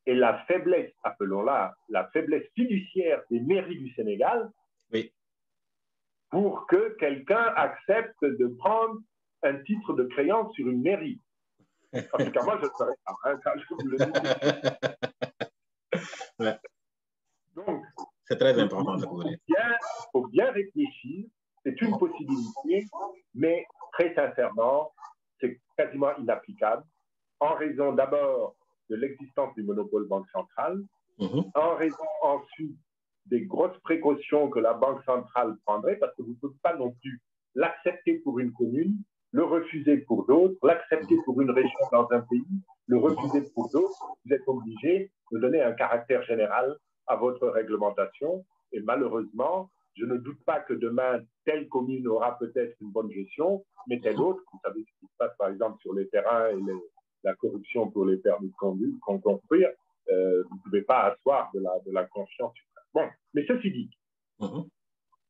B: et la faiblesse, appelons-la, la faiblesse fiduciaire des mairies du Sénégal pour que quelqu'un accepte de prendre un titre de créance sur une mairie. En tout cas, moi, je ne serais pas, je vous le dis. Donc,
C: c'est très important.
B: Il faut bien réfléchir. C'est une possibilité, mais très sincèrement, c'est quasiment inapplicable en raison d'abord de l'existence du monopole banque centrale, en raison ensuite des grosses précautions que la Banque centrale prendrait, parce que vous ne pouvez pas non plus l'accepter pour une commune, le refuser pour d'autres, l'accepter pour une région dans un pays, le refuser pour d'autres. Vous êtes obligé de donner un caractère général à votre réglementation. Et malheureusement, je ne doute pas que demain, telle commune aura peut-être une bonne gestion, mais telle autre, vous savez ce qui se passe par exemple sur les terrains et la corruption pour les permis de construire, vous ne pouvez pas asseoir de la confiance. Bon, mais ceci dit,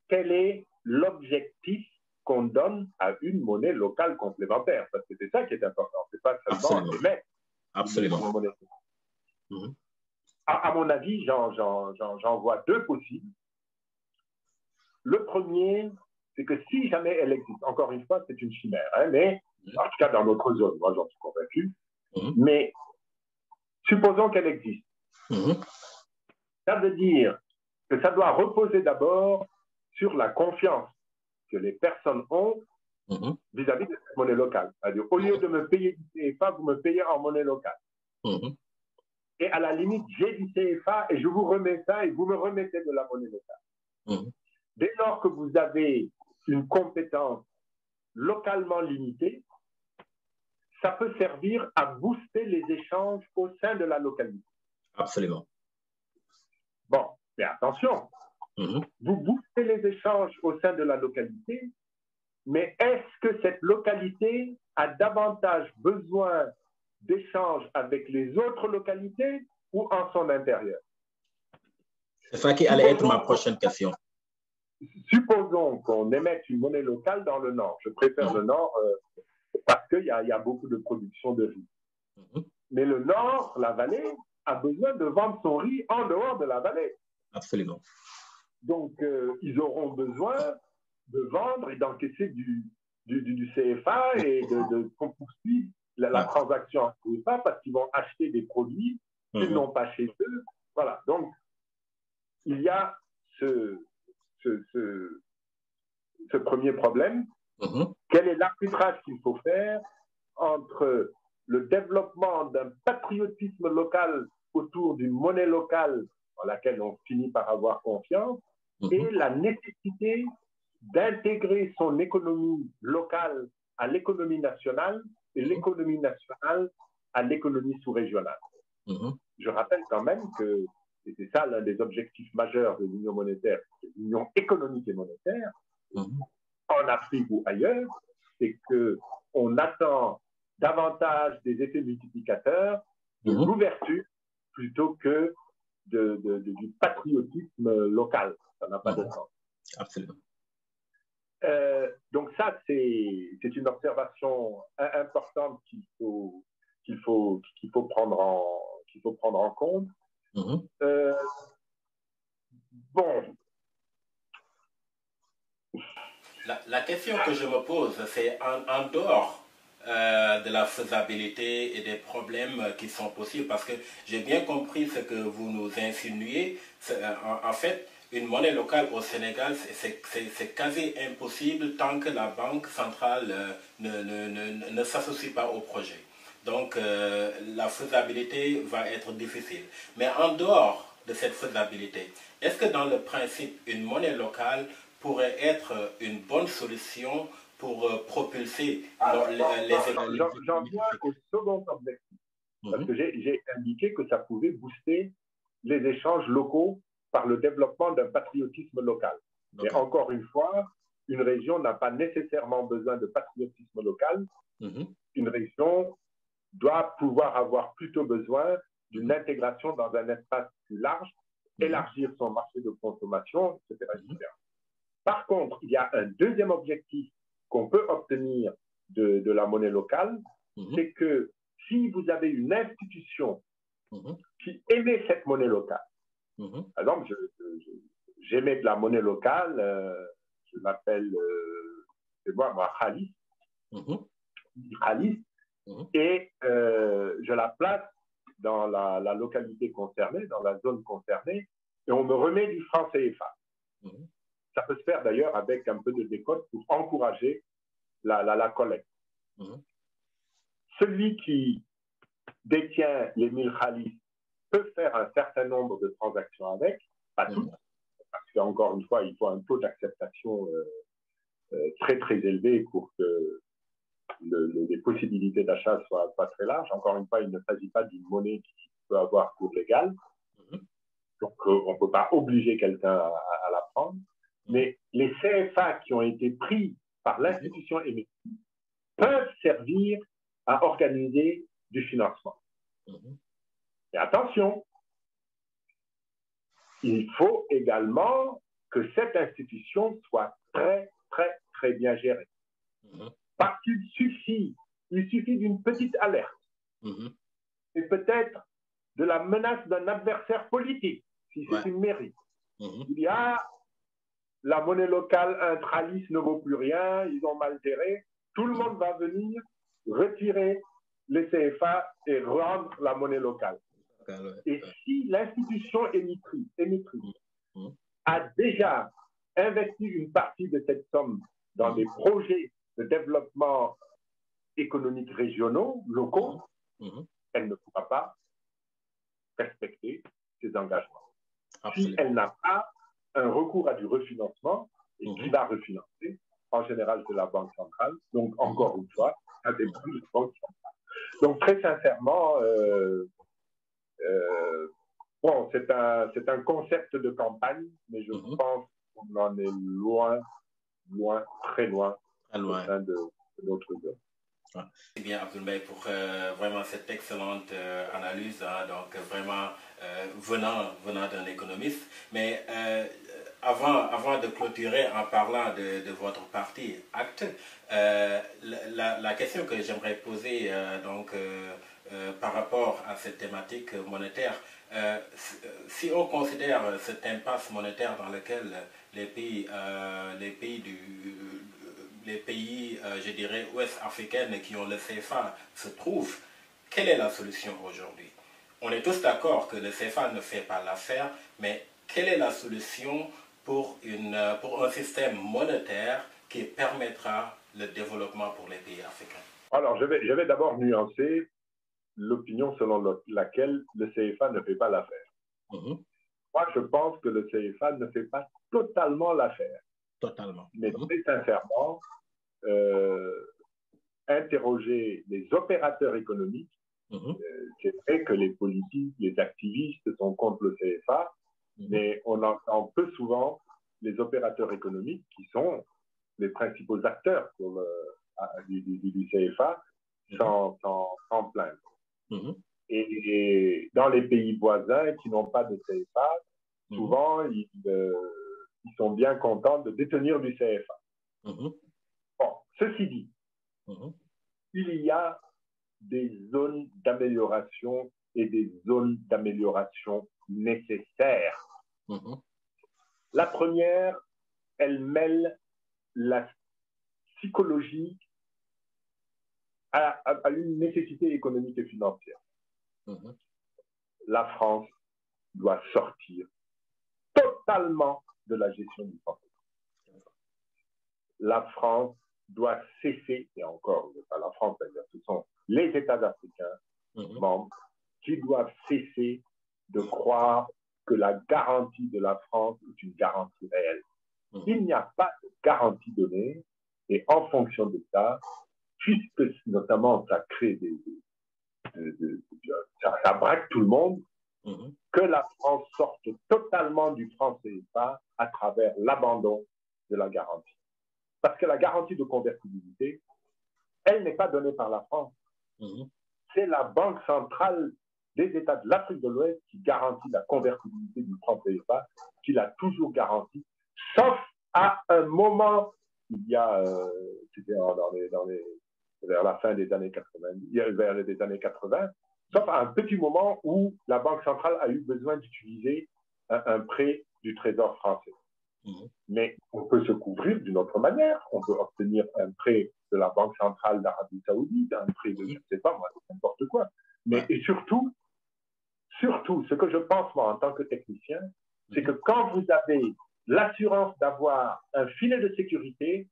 B: quel est l'objectif qu'on donne à une monnaie locale complémentaire? Parce que c'est ça qui est important, c'est pas seulement émettre.
C: Absolument.
B: À mon avis, j'en vois 2 possibles. Le premier, c'est que si jamais elle existe, encore une fois, c'est une chimère, mais en tout cas dans notre zone, moi j'en suis convaincu, mais supposons qu'elle existe. Ça veut dire que ça doit reposer d'abord sur la confiance que les personnes ont vis-à-vis de cette monnaie locale. C'est-à-dire, au lieu de me payer du CFA, vous me payez en monnaie locale. Et à la limite, j'ai du CFA et je vous remets ça et vous me remettez de la monnaie locale. Dès lors que vous avez une compétence localement limitée, ça peut servir à booster les échanges au sein de la localité.
C: Absolument.
B: Bon, mais attention, vous boostez les échanges au sein de la localité, mais est-ce que cette localité a davantage besoin d'échanges avec les autres localités ou en son intérieur?
C: C'est ça qui allait être ma prochaine question.
B: Supposons qu'on émette une monnaie locale dans le Nord. Je préfère le Nord parce qu'il y a beaucoup de production de riz. Mais le Nord, la vallée, a besoin de vendre son riz en dehors de la vallée.
C: Absolument.
B: Donc, ils auront besoin de vendre et d'encaisser du CFA et qu'on poursuive la transaction en CFA parce qu'ils vont acheter des produits qu'ils n'ont pas chez eux. Voilà. Donc, il y a ce premier problème. Quel est l'arbitrage qu'il faut faire entre le développement d'un patriotisme local autour d'une monnaie locale dans laquelle on finit par avoir confiance et la nécessité d'intégrer son économie locale à l'économie nationale et l'économie nationale à l'économie sous-régionale. Je rappelle quand même que, et c'est ça l'un des objectifs majeurs de l'union monétaire, l'union économique et monétaire, en Afrique ou ailleurs, c'est qu'on attend davantage des effets multiplicateurs, de l'ouverture, plutôt que du patriotisme local. Ça n'a pas de sens.
C: Absolument.
B: Donc ça, c'est une observation importante qu'il faut prendre en compte. Bon.
A: La question que je me pose, c'est en dehors de la faisabilité et des problèmes qui sont possibles, parce que j'ai bien compris ce que vous nous insinuez. En fait, une monnaie locale au Sénégal, c'est quasi impossible tant que la banque centrale ne s'associe pas au projet. Donc, la faisabilité va être difficile. Mais en dehors de cette faisabilité, est-ce que dans le principe, une monnaie locale pourrait être une bonne solution pour propulser les économies?
B: J'en viens au second objectif, parce que j'ai indiqué que ça pouvait booster les échanges locaux par le développement d'un patriotisme local. Et encore une fois, une région n'a pas nécessairement besoin de patriotisme local. Une région doit pouvoir avoir plutôt besoin d'une intégration dans un espace plus large, élargir son marché de consommation, etc. Par contre, il y a un deuxième objectif qu'on peut obtenir de la monnaie locale, c'est que si vous avez une institution qui émet cette monnaie locale, par exemple, j'émets de la monnaie locale, je m'appelle, c'est moi, Khalis, et je la place dans la localité concernée, dans la zone concernée, et on me remet du franc CFA. Ça peut se faire d'ailleurs avec un peu de décote pour encourager la collecte. Celui qui détient les 1000 khalis peut faire un certain nombre de transactions avec, pas toutes, parce qu'encore une fois, il faut un taux d'acceptation très très élevé pour que les possibilités d'achat soient pas très larges. Encore une fois, il ne s'agit pas d'une monnaie qui peut avoir cours légal, donc on ne peut pas obliger quelqu'un à la prendre. Mais les CFA qui ont été pris par l'institution émettrice peuvent servir à organiser du financement. Et attention, il faut également que cette institution soit très, très, très bien gérée. Parce qu'il suffit d'une petite alerte et peut-être de la menace d'un adversaire politique, si c'est une mairie. Il y a la monnaie locale, un tralis ne vaut plus rien, ils ont mal géré. Tout le monde va venir retirer les CFA et rendre la monnaie locale. Et si l'institution émettrice a déjà investi une partie de cette somme dans des projets de développement économique régionaux, locaux, elle ne pourra pas respecter ses engagements. Si elle n'a pas un recours à du refinancement, et qui va refinancer, en général, c'est la Banque centrale. Donc, encore une fois, ça dépend de la Banque centrale. Donc, très sincèrement, bon, c'est un concept de campagne, mais je pense qu'on en est loin, très loin au sein de notre zone.
A: Merci bien, Abdoul-Mbaye, pour vraiment cette excellente analyse, hein, donc vraiment venant d'un économiste. Mais avant de clôturer en parlant de votre parti ACT, la question que j'aimerais poser par rapport à cette thématique monétaire, si on considère cette impasse monétaire dans laquelle les pays, je dirais, ouest-africains qui ont le CFA se trouvent, quelle est la solution aujourd'hui? On est tous d'accord que le CFA ne fait pas l'affaire, mais quelle est la solution pour un système monétaire qui permettra le développement pour les pays africains?
B: Alors, je vais d'abord nuancer l'opinion selon laquelle le CFA ne fait pas l'affaire. Moi, je pense que le CFA ne fait pas totalement l'affaire.
C: Totalement.
B: Mais très sincèrement, interroger les opérateurs économiques, c'est vrai que les politiques, les activistes sont contre le CFA, mais on entend peu souvent les opérateurs économiques qui sont les principaux acteurs du CFA sans plaindre. Et dans les pays voisins qui n'ont pas de CFA, souvent, ils sont bien contents de détenir du CFA. Bon, ceci dit, il y a des zones d'amélioration et des zones d'amélioration nécessaires. La première, elle mêle la psychologie à une nécessité économique et financière. La France doit sortir totalement de la gestion du franc. La France doit cesser, et encore, pas la France, ce sont les États africains membres qui doivent cesser de croire que la garantie de la France est une garantie réelle. Il n'y a pas de garantie donnée, et en fonction de ça, puisque notamment ça crée ça braque tout le monde, que la France sorte totalement du franc CFA à travers l'abandon de la garantie. Parce que la garantie de convertibilité, elle n'est pas donnée par la France. C'est la Banque centrale des États de l'Afrique de l'Ouest qui garantit la convertibilité du franc CFA, qui l'a toujours garantie, sauf à un moment, il y a, c'était vers la fin des années 90, vers les années 80, sauf à un petit moment où la Banque centrale a eu besoin d'utiliser un prêt du Trésor français. Mais on peut se couvrir d'une autre manière. On peut obtenir un prêt de la Banque centrale d'Arabie Saoudite, un prêt de, je ne sais pas moi, n'importe quoi. Mais et surtout, ce que je pense moi en tant que technicien, c'est que quand vous avez l'assurance d'avoir un filet de sécurité,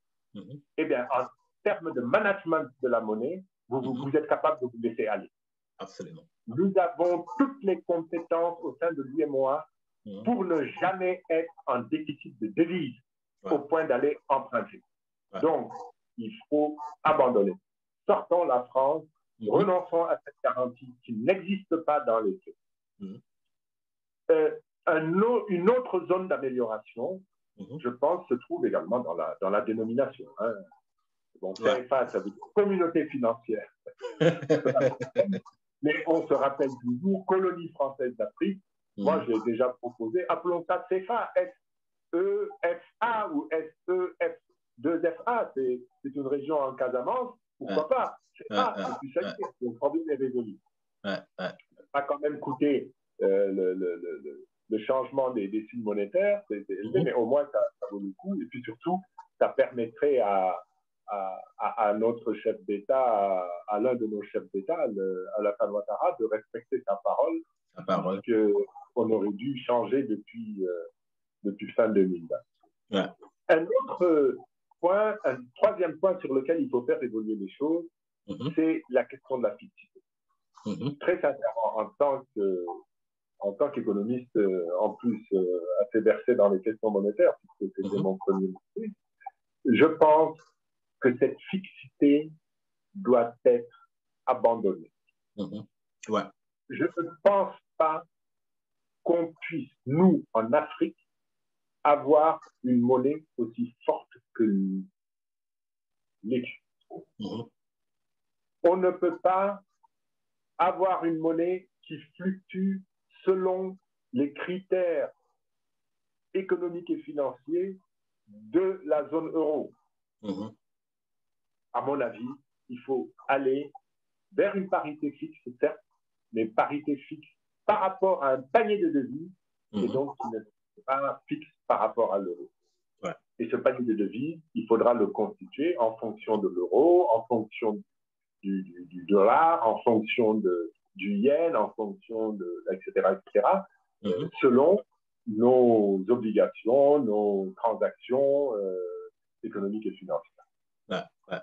B: eh bien, en termes de management de la monnaie, vous êtes capable de vous laisser aller.
C: Absolument.
B: Nous avons toutes les compétences au sein de l'UEMOA pour ne jamais être en déficit de devises au point d'aller emprunter. Donc, il faut abandonner. Sortons la France, renonçons à cette garantie qui n'existe pas dans les faits. Une autre zone d'amélioration, je pense, se trouve également dans la dénomination. Hein. Bon, CFA, ça veut dire communauté financière. Mais on se rappelle toujours, colonie française d'Afrique. Moi, j'ai déjà proposé, appelons ça CFA, S-E-F-A ou S-E-F-2-F-A. C'est une région en Casamance. Pourquoi pas? CFA, c'est plus simple, le problème est résolu. Ça a quand même coûté le changement des signes monétaires, c'est élevé, mais au moins, ça vaut le coup. Et puis surtout, ça permettrait à notre chef d'État, à l'un de nos chefs d'État, Alassane Ouattara, de respecter sa parole. Qu'on aurait dû changer depuis fin 2020. Un autre point, un troisième point sur lequel il faut faire évoluer les choses, c'est la question de la fixité. Très sincèrement, en tant qu'économiste, en plus assez versé dans les questions monétaires, puisque c'était mon premier métier, je pense que cette fixité doit être abandonnée. Je ne pense pas qu'on puisse, nous, en Afrique, avoir une monnaie aussi forte que nous. l'écu. On ne peut pas avoir une monnaie qui fluctue selon les critères économiques et financiers de la zone euro. À mon avis, il faut aller vers une parité fixe, certes, mais parité fixe par rapport à un panier de devises, et donc qui n'est pas fixe par rapport à l'euro.
C: Ouais.
B: Et ce panier de devises, il faudra le constituer en fonction de l'euro, en fonction du dollar, en fonction du yen, en fonction de, etc., selon nos obligations, nos transactions économiques et financières.
C: Ouais, ouais.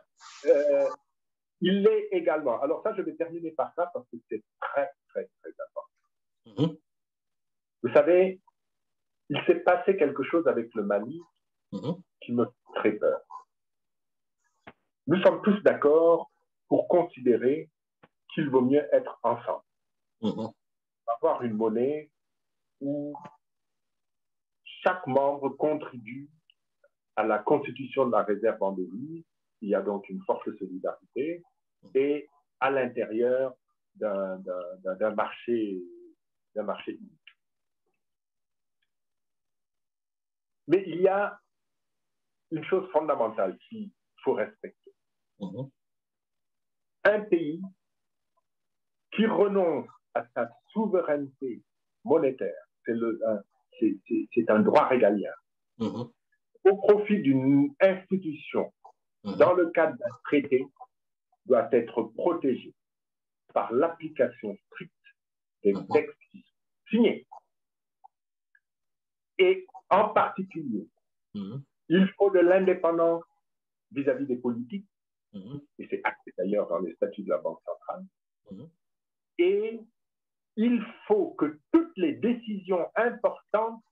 B: Il est également, alors ça je vais terminer par ça parce que c'est très, très, très important. Vous savez, il s'est passé quelque chose avec le Mali qui me fait très peur. Nous sommes tous d'accord pour considérer qu'il vaut mieux être ensemble. Avoir une monnaie où chaque membre contribue à la constitution de la réserve en devise. Il y a donc une forte solidarité et à l'intérieur d'un marché unique. Mais il y a une chose fondamentale qu'il faut respecter. Un pays qui renonce à sa souveraineté monétaire, c'est un droit régalien, au profit d'une institution, dans le cadre d'un traité, doit être protégé par l'application stricte des textes signés. Et en particulier, il faut de l'indépendance vis-à-vis des politiques, et c'est acté d'ailleurs dans les statuts de la Banque centrale, et il faut que toutes les décisions importantes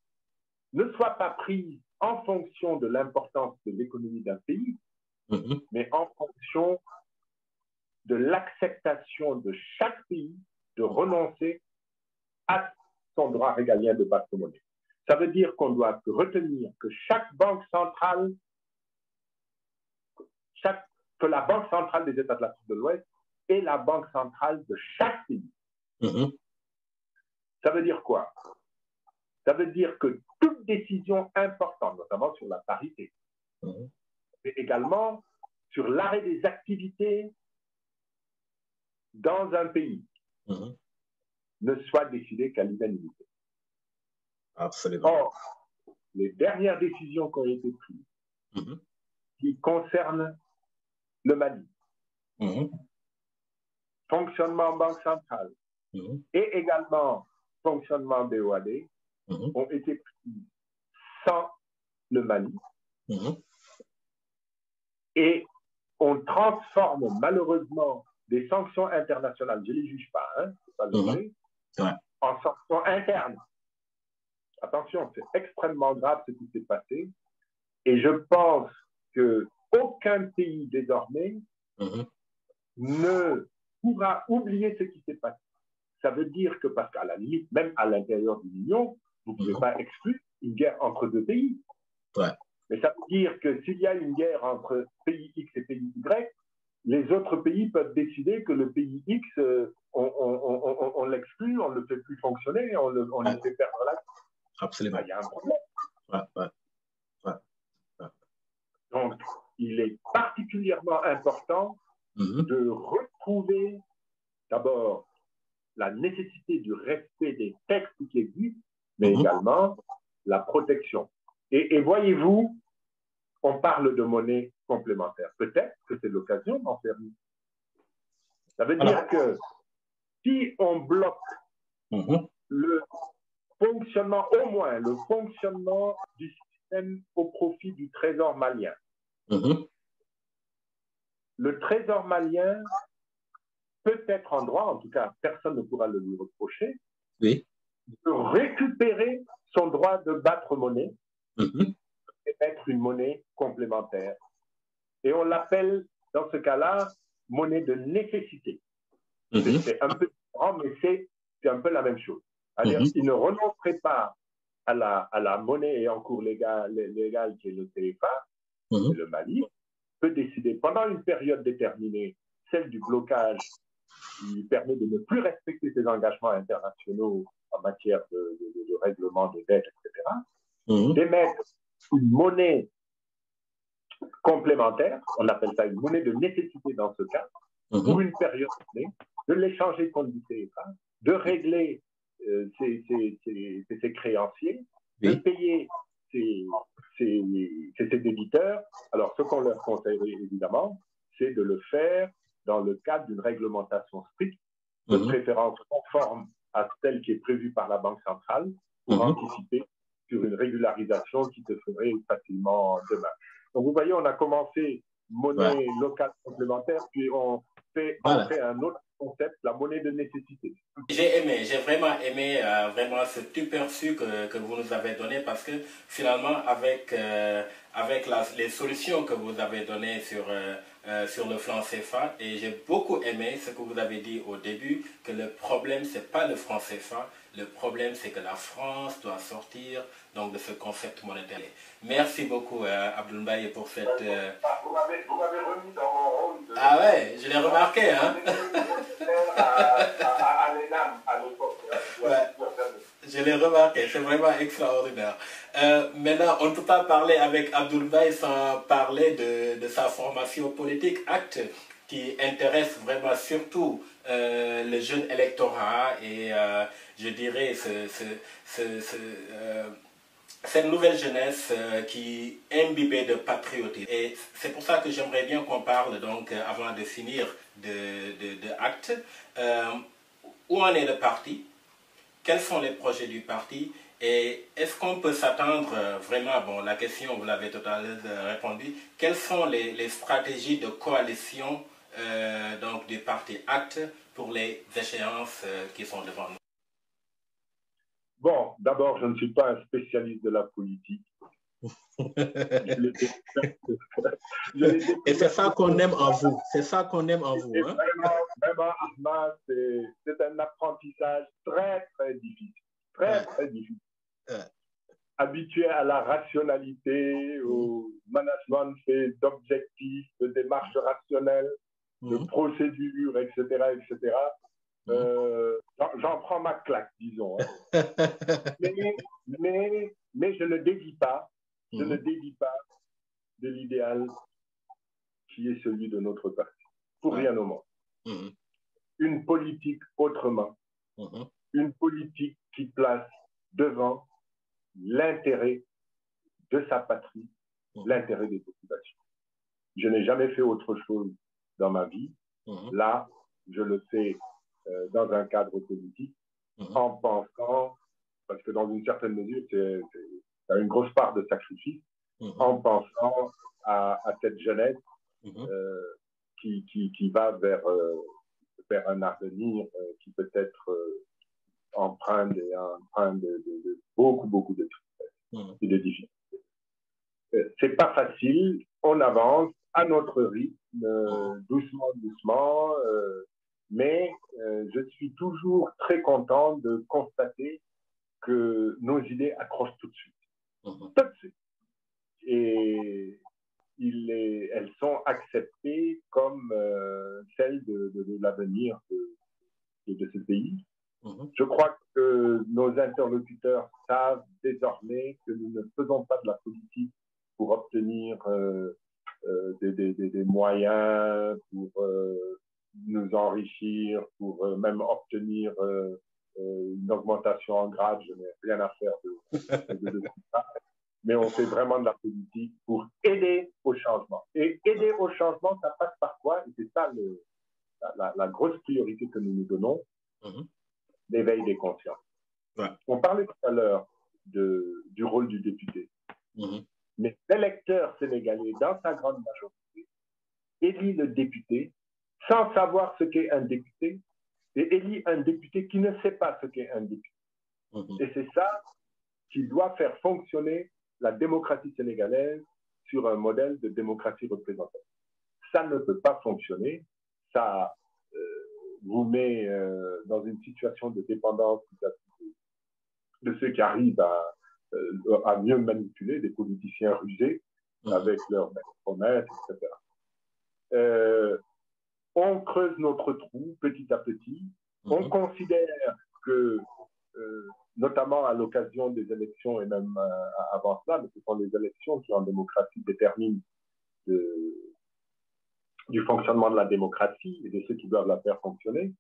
B: ne soient pas prises en fonction de l'importance de l'économie d'un pays, mais en fonction de l'acceptation de chaque pays de renoncer à son droit régalien de battre monnaie. Ça veut dire qu'on doit retenir que chaque banque centrale, que la banque centrale des États de l'Afrique de l'Ouest est la banque centrale de chaque pays. Ça veut dire quoi? Ça veut dire que toute décision importante, notamment sur la parité, mais également sur l'arrêt des activités dans un pays, ne soit décidée qu'à l'unanimité.
C: Absolument.
B: Or, les dernières décisions qui ont été prises, qui concernent le Mali, fonctionnement banque centrale et également fonctionnement BOAD, ont été prises sans le Mali et on transforme malheureusement des sanctions internationales, je ne les juge pas, c'est pas le vrai, en sanctions internes. Attention, c'est extrêmement grave ce qui s'est passé et je pense qu'aucun pays désormais ne pourra oublier ce qui s'est passé. Ça veut dire que, parce qu'à la limite, même à l'intérieur de l'Union, vous ne pouvez pas exclure une guerre entre deux pays. Mais ça veut dire que s'il y a une guerre entre pays X et pays Y, les autres pays peuvent décider que le pays X, on l'exclut, on ne le fait plus fonctionner, on le fait perdre la vie.
C: Absolument.
B: Il y a un problème. Donc, il est particulièrement important de retrouver d'abord la nécessité du respect des textes qui existent, mais également la protection. Et voyez-vous, on parle de monnaie complémentaire. Peut-être que c'est l'occasion d'en faire une. Ça veut dire que si on bloque le fonctionnement, au moins le fonctionnement du système au profit du trésor malien, le trésor malien peut être en droit, en tout cas personne ne pourra le lui reprocher, de récupérer son droit de battre monnaie et mettre une monnaie complémentaire. Et on l'appelle, dans ce cas-là, monnaie de nécessité. C'est un peu différent, mais c'est un peu la même chose. C'est-à-dire qu'il ne renoncerait pas à la monnaie et en cours légal qui est le CFA, c'est le Mali, peut décider pendant une période déterminée, celle du blocage, qui permet de ne plus respecter ses engagements internationaux en matière de règlement de dette, etc., d'émettre une monnaie complémentaire, on appelle ça une monnaie de nécessité dans ce cas, pour une période donnée, de l'échanger contre du CFA, de régler ses créanciers, de payer ses débiteurs. Alors, ce qu'on leur conseillerait évidemment, c'est de le faire dans le cadre d'une réglementation stricte, de préférence conforme à celle qui est prévue par la Banque centrale, pour anticiper sur une régularisation qui se ferait facilement demain. Donc, vous voyez, on a commencé monnaie locale complémentaire, puis on fait entrer un autre concept, la monnaie de nécessité.
A: J'ai vraiment aimé vraiment ce perçu que vous nous avez donné, parce que finalement, avec les solutions que vous avez données sur le franc CFA, et j'ai beaucoup aimé ce que vous avez dit au début, que le problème, c'est pas le franc CFA, le problème, c'est que la France doit sortir donc de ce concept monétaire. Merci beaucoup, Abdoul Mbaye, pour cette...
B: Vous m'avez remis dans mon rôle de...
A: Ah ouais, je l'ai remarqué, hein.
B: à l'ENAM, à l'époque.
A: Je l'ai remarqué, c'est vraiment extraordinaire. Maintenant, on ne peut pas parler avec Abdoul Mbaye sans parler de sa formation politique, ACT, qui intéresse vraiment surtout le jeune électorat et je dirais cette nouvelle jeunesse qui est imbibée de patriotisme. Et c'est pour ça que j'aimerais bien qu'on parle, donc, avant de finir, de ACT. Où en est le parti? Quels sont les projets du parti? Et est-ce qu'on peut s'attendre vraiment, bon, la question, vous l'avez tout à l'heure répondu, quelles sont les stratégies de coalition donc, du parti ACT pour les échéances qui sont devant nous?
B: Bon, d'abord, je ne suis pas un spécialiste de la politique.
C: Et c'est ça qu'on aime en vous. C'est ça qu'on aime en vous. Hein?
B: Vraiment, Ahmad, c'est un apprentissage très, très difficile. Très, très difficile. Habitué à la rationalité, au management fait d'objectifs, de démarches rationnelles, de procédures, etc., etc. J'en prends ma claque, disons. Hein. mais je ne dévie pas, je ne dévie pas de l'idéal qui est celui de notre parti. Pour rien au monde. Une politique autrement. Une politique qui place devant l'intérêt de sa patrie, l'intérêt des populations. Je n'ai jamais fait autre chose dans ma vie. Là, je le fais dans un cadre politique, en pensant, parce que dans une certaine mesure, c'est une grosse part de sacrifice, en pensant à cette jeunesse qui va vers un avenir qui peut être empreint de beaucoup de tristesse et de difficultés. C'est pas facile, on avance à notre rythme, doucement, mais je suis toujours très content de constater que nos idées accrochent tout de suite. Tout de suite. Et elles sont acceptées comme celles de l'avenir de ce pays. Je crois que nos interlocuteurs savent désormais que nous ne faisons pas de la politique pour obtenir des moyens, pour nous enrichir, pour même obtenir une augmentation en grade. Je n'ai rien à faire de tout ça. Mais on fait vraiment de la politique pour aider au changement. Et aider au changement, ça passe par quoi? Et c'est ça la grosse priorité que nous nous donnons, l'éveil des consciences. On parlait tout à l'heure du rôle du député. Mais l'électeur sénégalais, dans sa grande majorité, élit le député sans savoir ce qu'est un député et élit un député qui ne sait pas ce qu'est un député. Et c'est ça qui doit faire fonctionner la démocratie sénégalaise sur un modèle de démocratie représentative. Ça ne peut pas fonctionner. Ça vous met dans une situation de dépendance de ceux qui arrivent à mieux manipuler, des politiciens rusés avec leurs promesses, etc. On creuse notre trou petit à petit. On considère que, notamment à l'occasion des élections et même avant cela, mais ce sont les élections qui en démocratie déterminent du fonctionnement de la démocratie et de ceux qui doivent la faire fonctionner.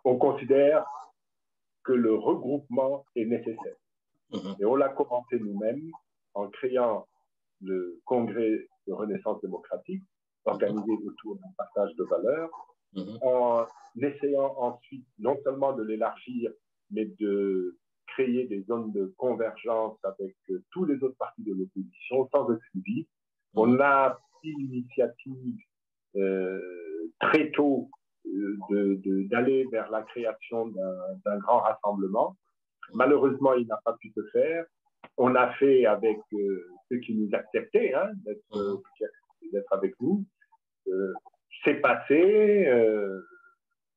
B: On considère que le regroupement est nécessaire. Et on l'a commencé nous-mêmes en créant le Congrès de Renaissance démocratique, organisé autour d'un partage de valeurs, en essayant ensuite non seulement de l'élargir, mais de créer des zones de convergence avec tous les autres partis de l'opposition, sans exclusif. On a pris l'initiative très tôt d'aller vers la création d'un grand rassemblement. Malheureusement, il n'a pas pu se faire. On a fait avec ceux qui nous acceptaient d'être avec nous. C'est passé.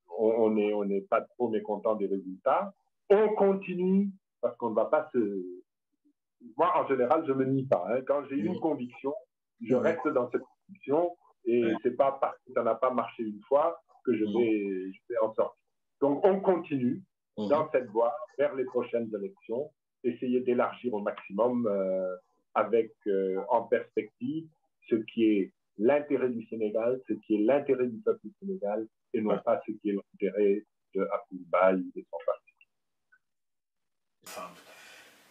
B: On n'est pas trop mécontent des résultats. On continue parce qu'on ne va pas se... Moi, en général, je ne me nie pas. Hein. Quand j'ai une conviction, je reste dans cette conviction et c'est pas parce que ça n'a pas marché une fois que je vais en sortir. Donc, on continue dans cette voie vers les prochaines élections, essayer d'élargir au maximum avec en perspective ce qui est l'intérêt du Sénégal, ce qui est l'intérêt du peuple du Sénégal et non pas ce qui est l'intérêt de Abdoul-Baye et de son parti.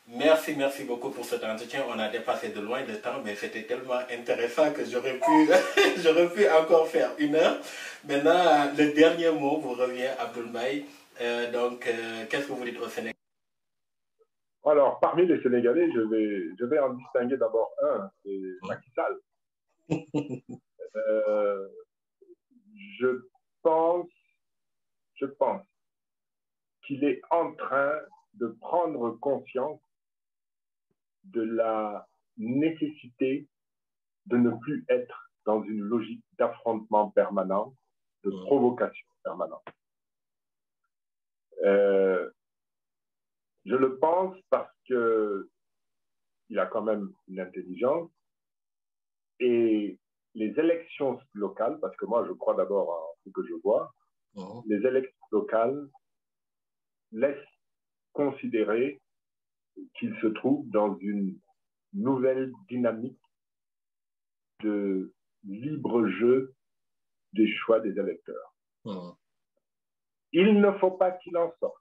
A: Merci beaucoup pour cet entretien. On a dépassé de loin le temps, mais c'était tellement intéressant que j'aurais pu encore faire 1 heure. Maintenant, le dernier mot vous revient, Abdoul-Baye. Qu'est-ce que vous dites au Sénégal?
B: Alors, parmi les Sénégalais, je vais en distinguer d'abord un, c'est Macky Sall. Je pense qu'il est en train de prendre conscience de la nécessité de ne plus être dans une logique d'affrontement permanent, de provocation permanente. Je le pense parce qu'il a quand même une intelligence et les élections locales, parce que moi je crois d'abord à ce que je vois, les élections locales laissent considérer qu'il se trouve dans une nouvelle dynamique de libre jeu des choix des électeurs. Il ne faut pas qu'il en sorte.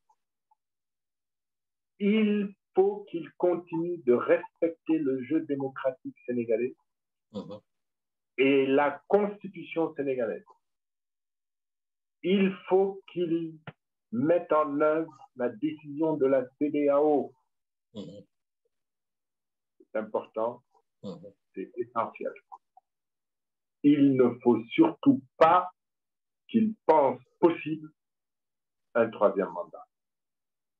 B: Il faut qu'il continue de respecter le jeu démocratique sénégalais et la constitution sénégalaise. Il faut qu'il mette en œuvre la décision de la CEDEAO. C'est important, c'est essentiel. Il ne faut surtout pas qu'il pense possible un 3e mandat.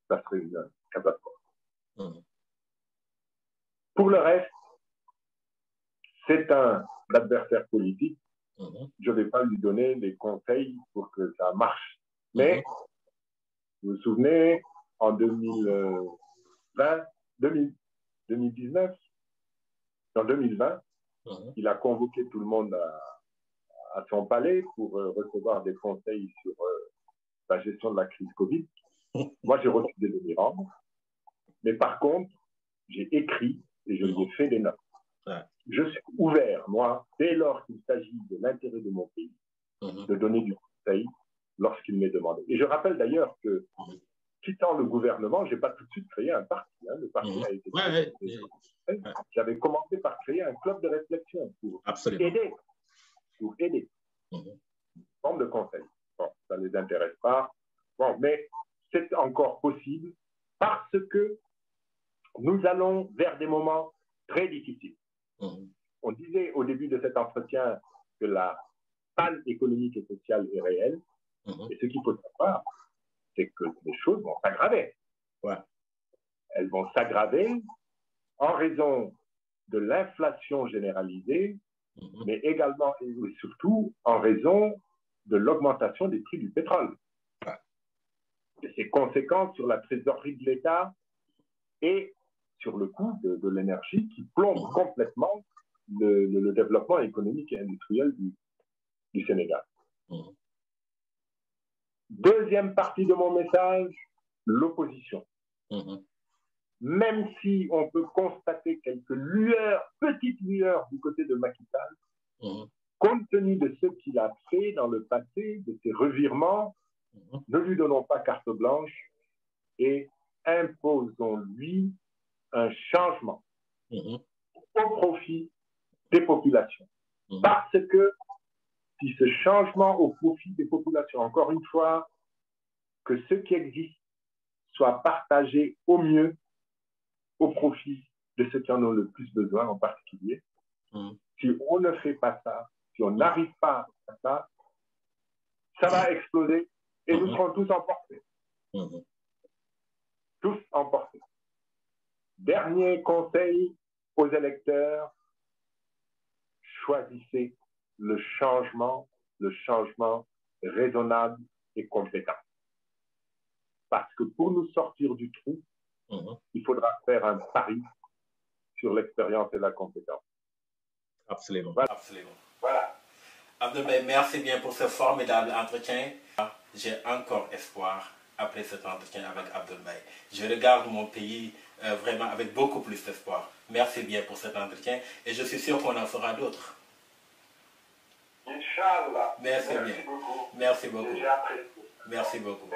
B: Ça serait une catastrophe. Pour le reste, c'est un adversaire politique. Je ne vais pas lui donner des conseils pour que ça marche. Mais, vous vous souvenez, en 2019, en 2020, il a convoqué tout le monde à son palais pour recevoir des conseils sur la gestion de la crise Covid. Moi, j'ai refusé de m'y rendre. Mais par contre, j'ai écrit et je lui ai fait des notes. Je suis ouvert, moi, dès lors qu'il s'agit de l'intérêt de mon pays, de donner du conseil lorsqu'il m'est demandé. Et je rappelle d'ailleurs que, quittant le gouvernement, je n'ai pas tout de suite créé un parti. Hein. Le parti a été créé. J'avais commencé par créer un club de réflexion pour aider. Une forme de conseil. Bon, ça ne les intéresse pas. Bon, mais c'est encore possible parce que nous allons vers des moments très difficiles. On disait au début de cet entretien que la panne économique et sociale est réelle. Et ce qu'il faut savoir, c'est que les choses vont s'aggraver. Elles vont s'aggraver en raison de l'inflation généralisée, mais également et surtout en raison de l'augmentation des prix du pétrole. Et ses conséquences sur la trésorerie de l'État et sur le coût de l'énergie qui plombe complètement le développement économique et industriel du Sénégal. Deuxième partie de mon message, l'opposition. Même si on peut constater quelques lueurs, petites lueurs du côté de Macky Sall, compte tenu de ce qu'il a fait dans le passé, de ses revirements, ne lui donnons pas carte blanche et imposons-lui un changement au profit des populations. Parce que si ce changement au profit des populations, encore une fois, que ce qui existe soit partagé au mieux au profit de ceux qui en ont le plus besoin en particulier. Si on ne fait pas ça, si on n'arrive pas à ça, ça va exploser et nous serons tous emportés. Tous emportés. Dernier conseil aux électeurs, choisissez le changement raisonnable et compétent. Parce que pour nous sortir du trou, il faudra faire un pari sur l'expérience et la compétence.
C: Absolument.
A: Voilà. Absolument. Voilà. Abdoul Mbaye, merci bien pour ce formidable entretien. J'ai encore espoir après cet entretien avec Abdoul Mbaye. Je regarde mon pays vraiment avec beaucoup plus d'espoir. Merci bien pour cet entretien et je suis sûr qu'on en fera d'autres.
B: Inch'Allah.
A: Merci bien.
B: Beaucoup.
A: Merci beaucoup.
B: J'apprécie.
A: Merci beaucoup.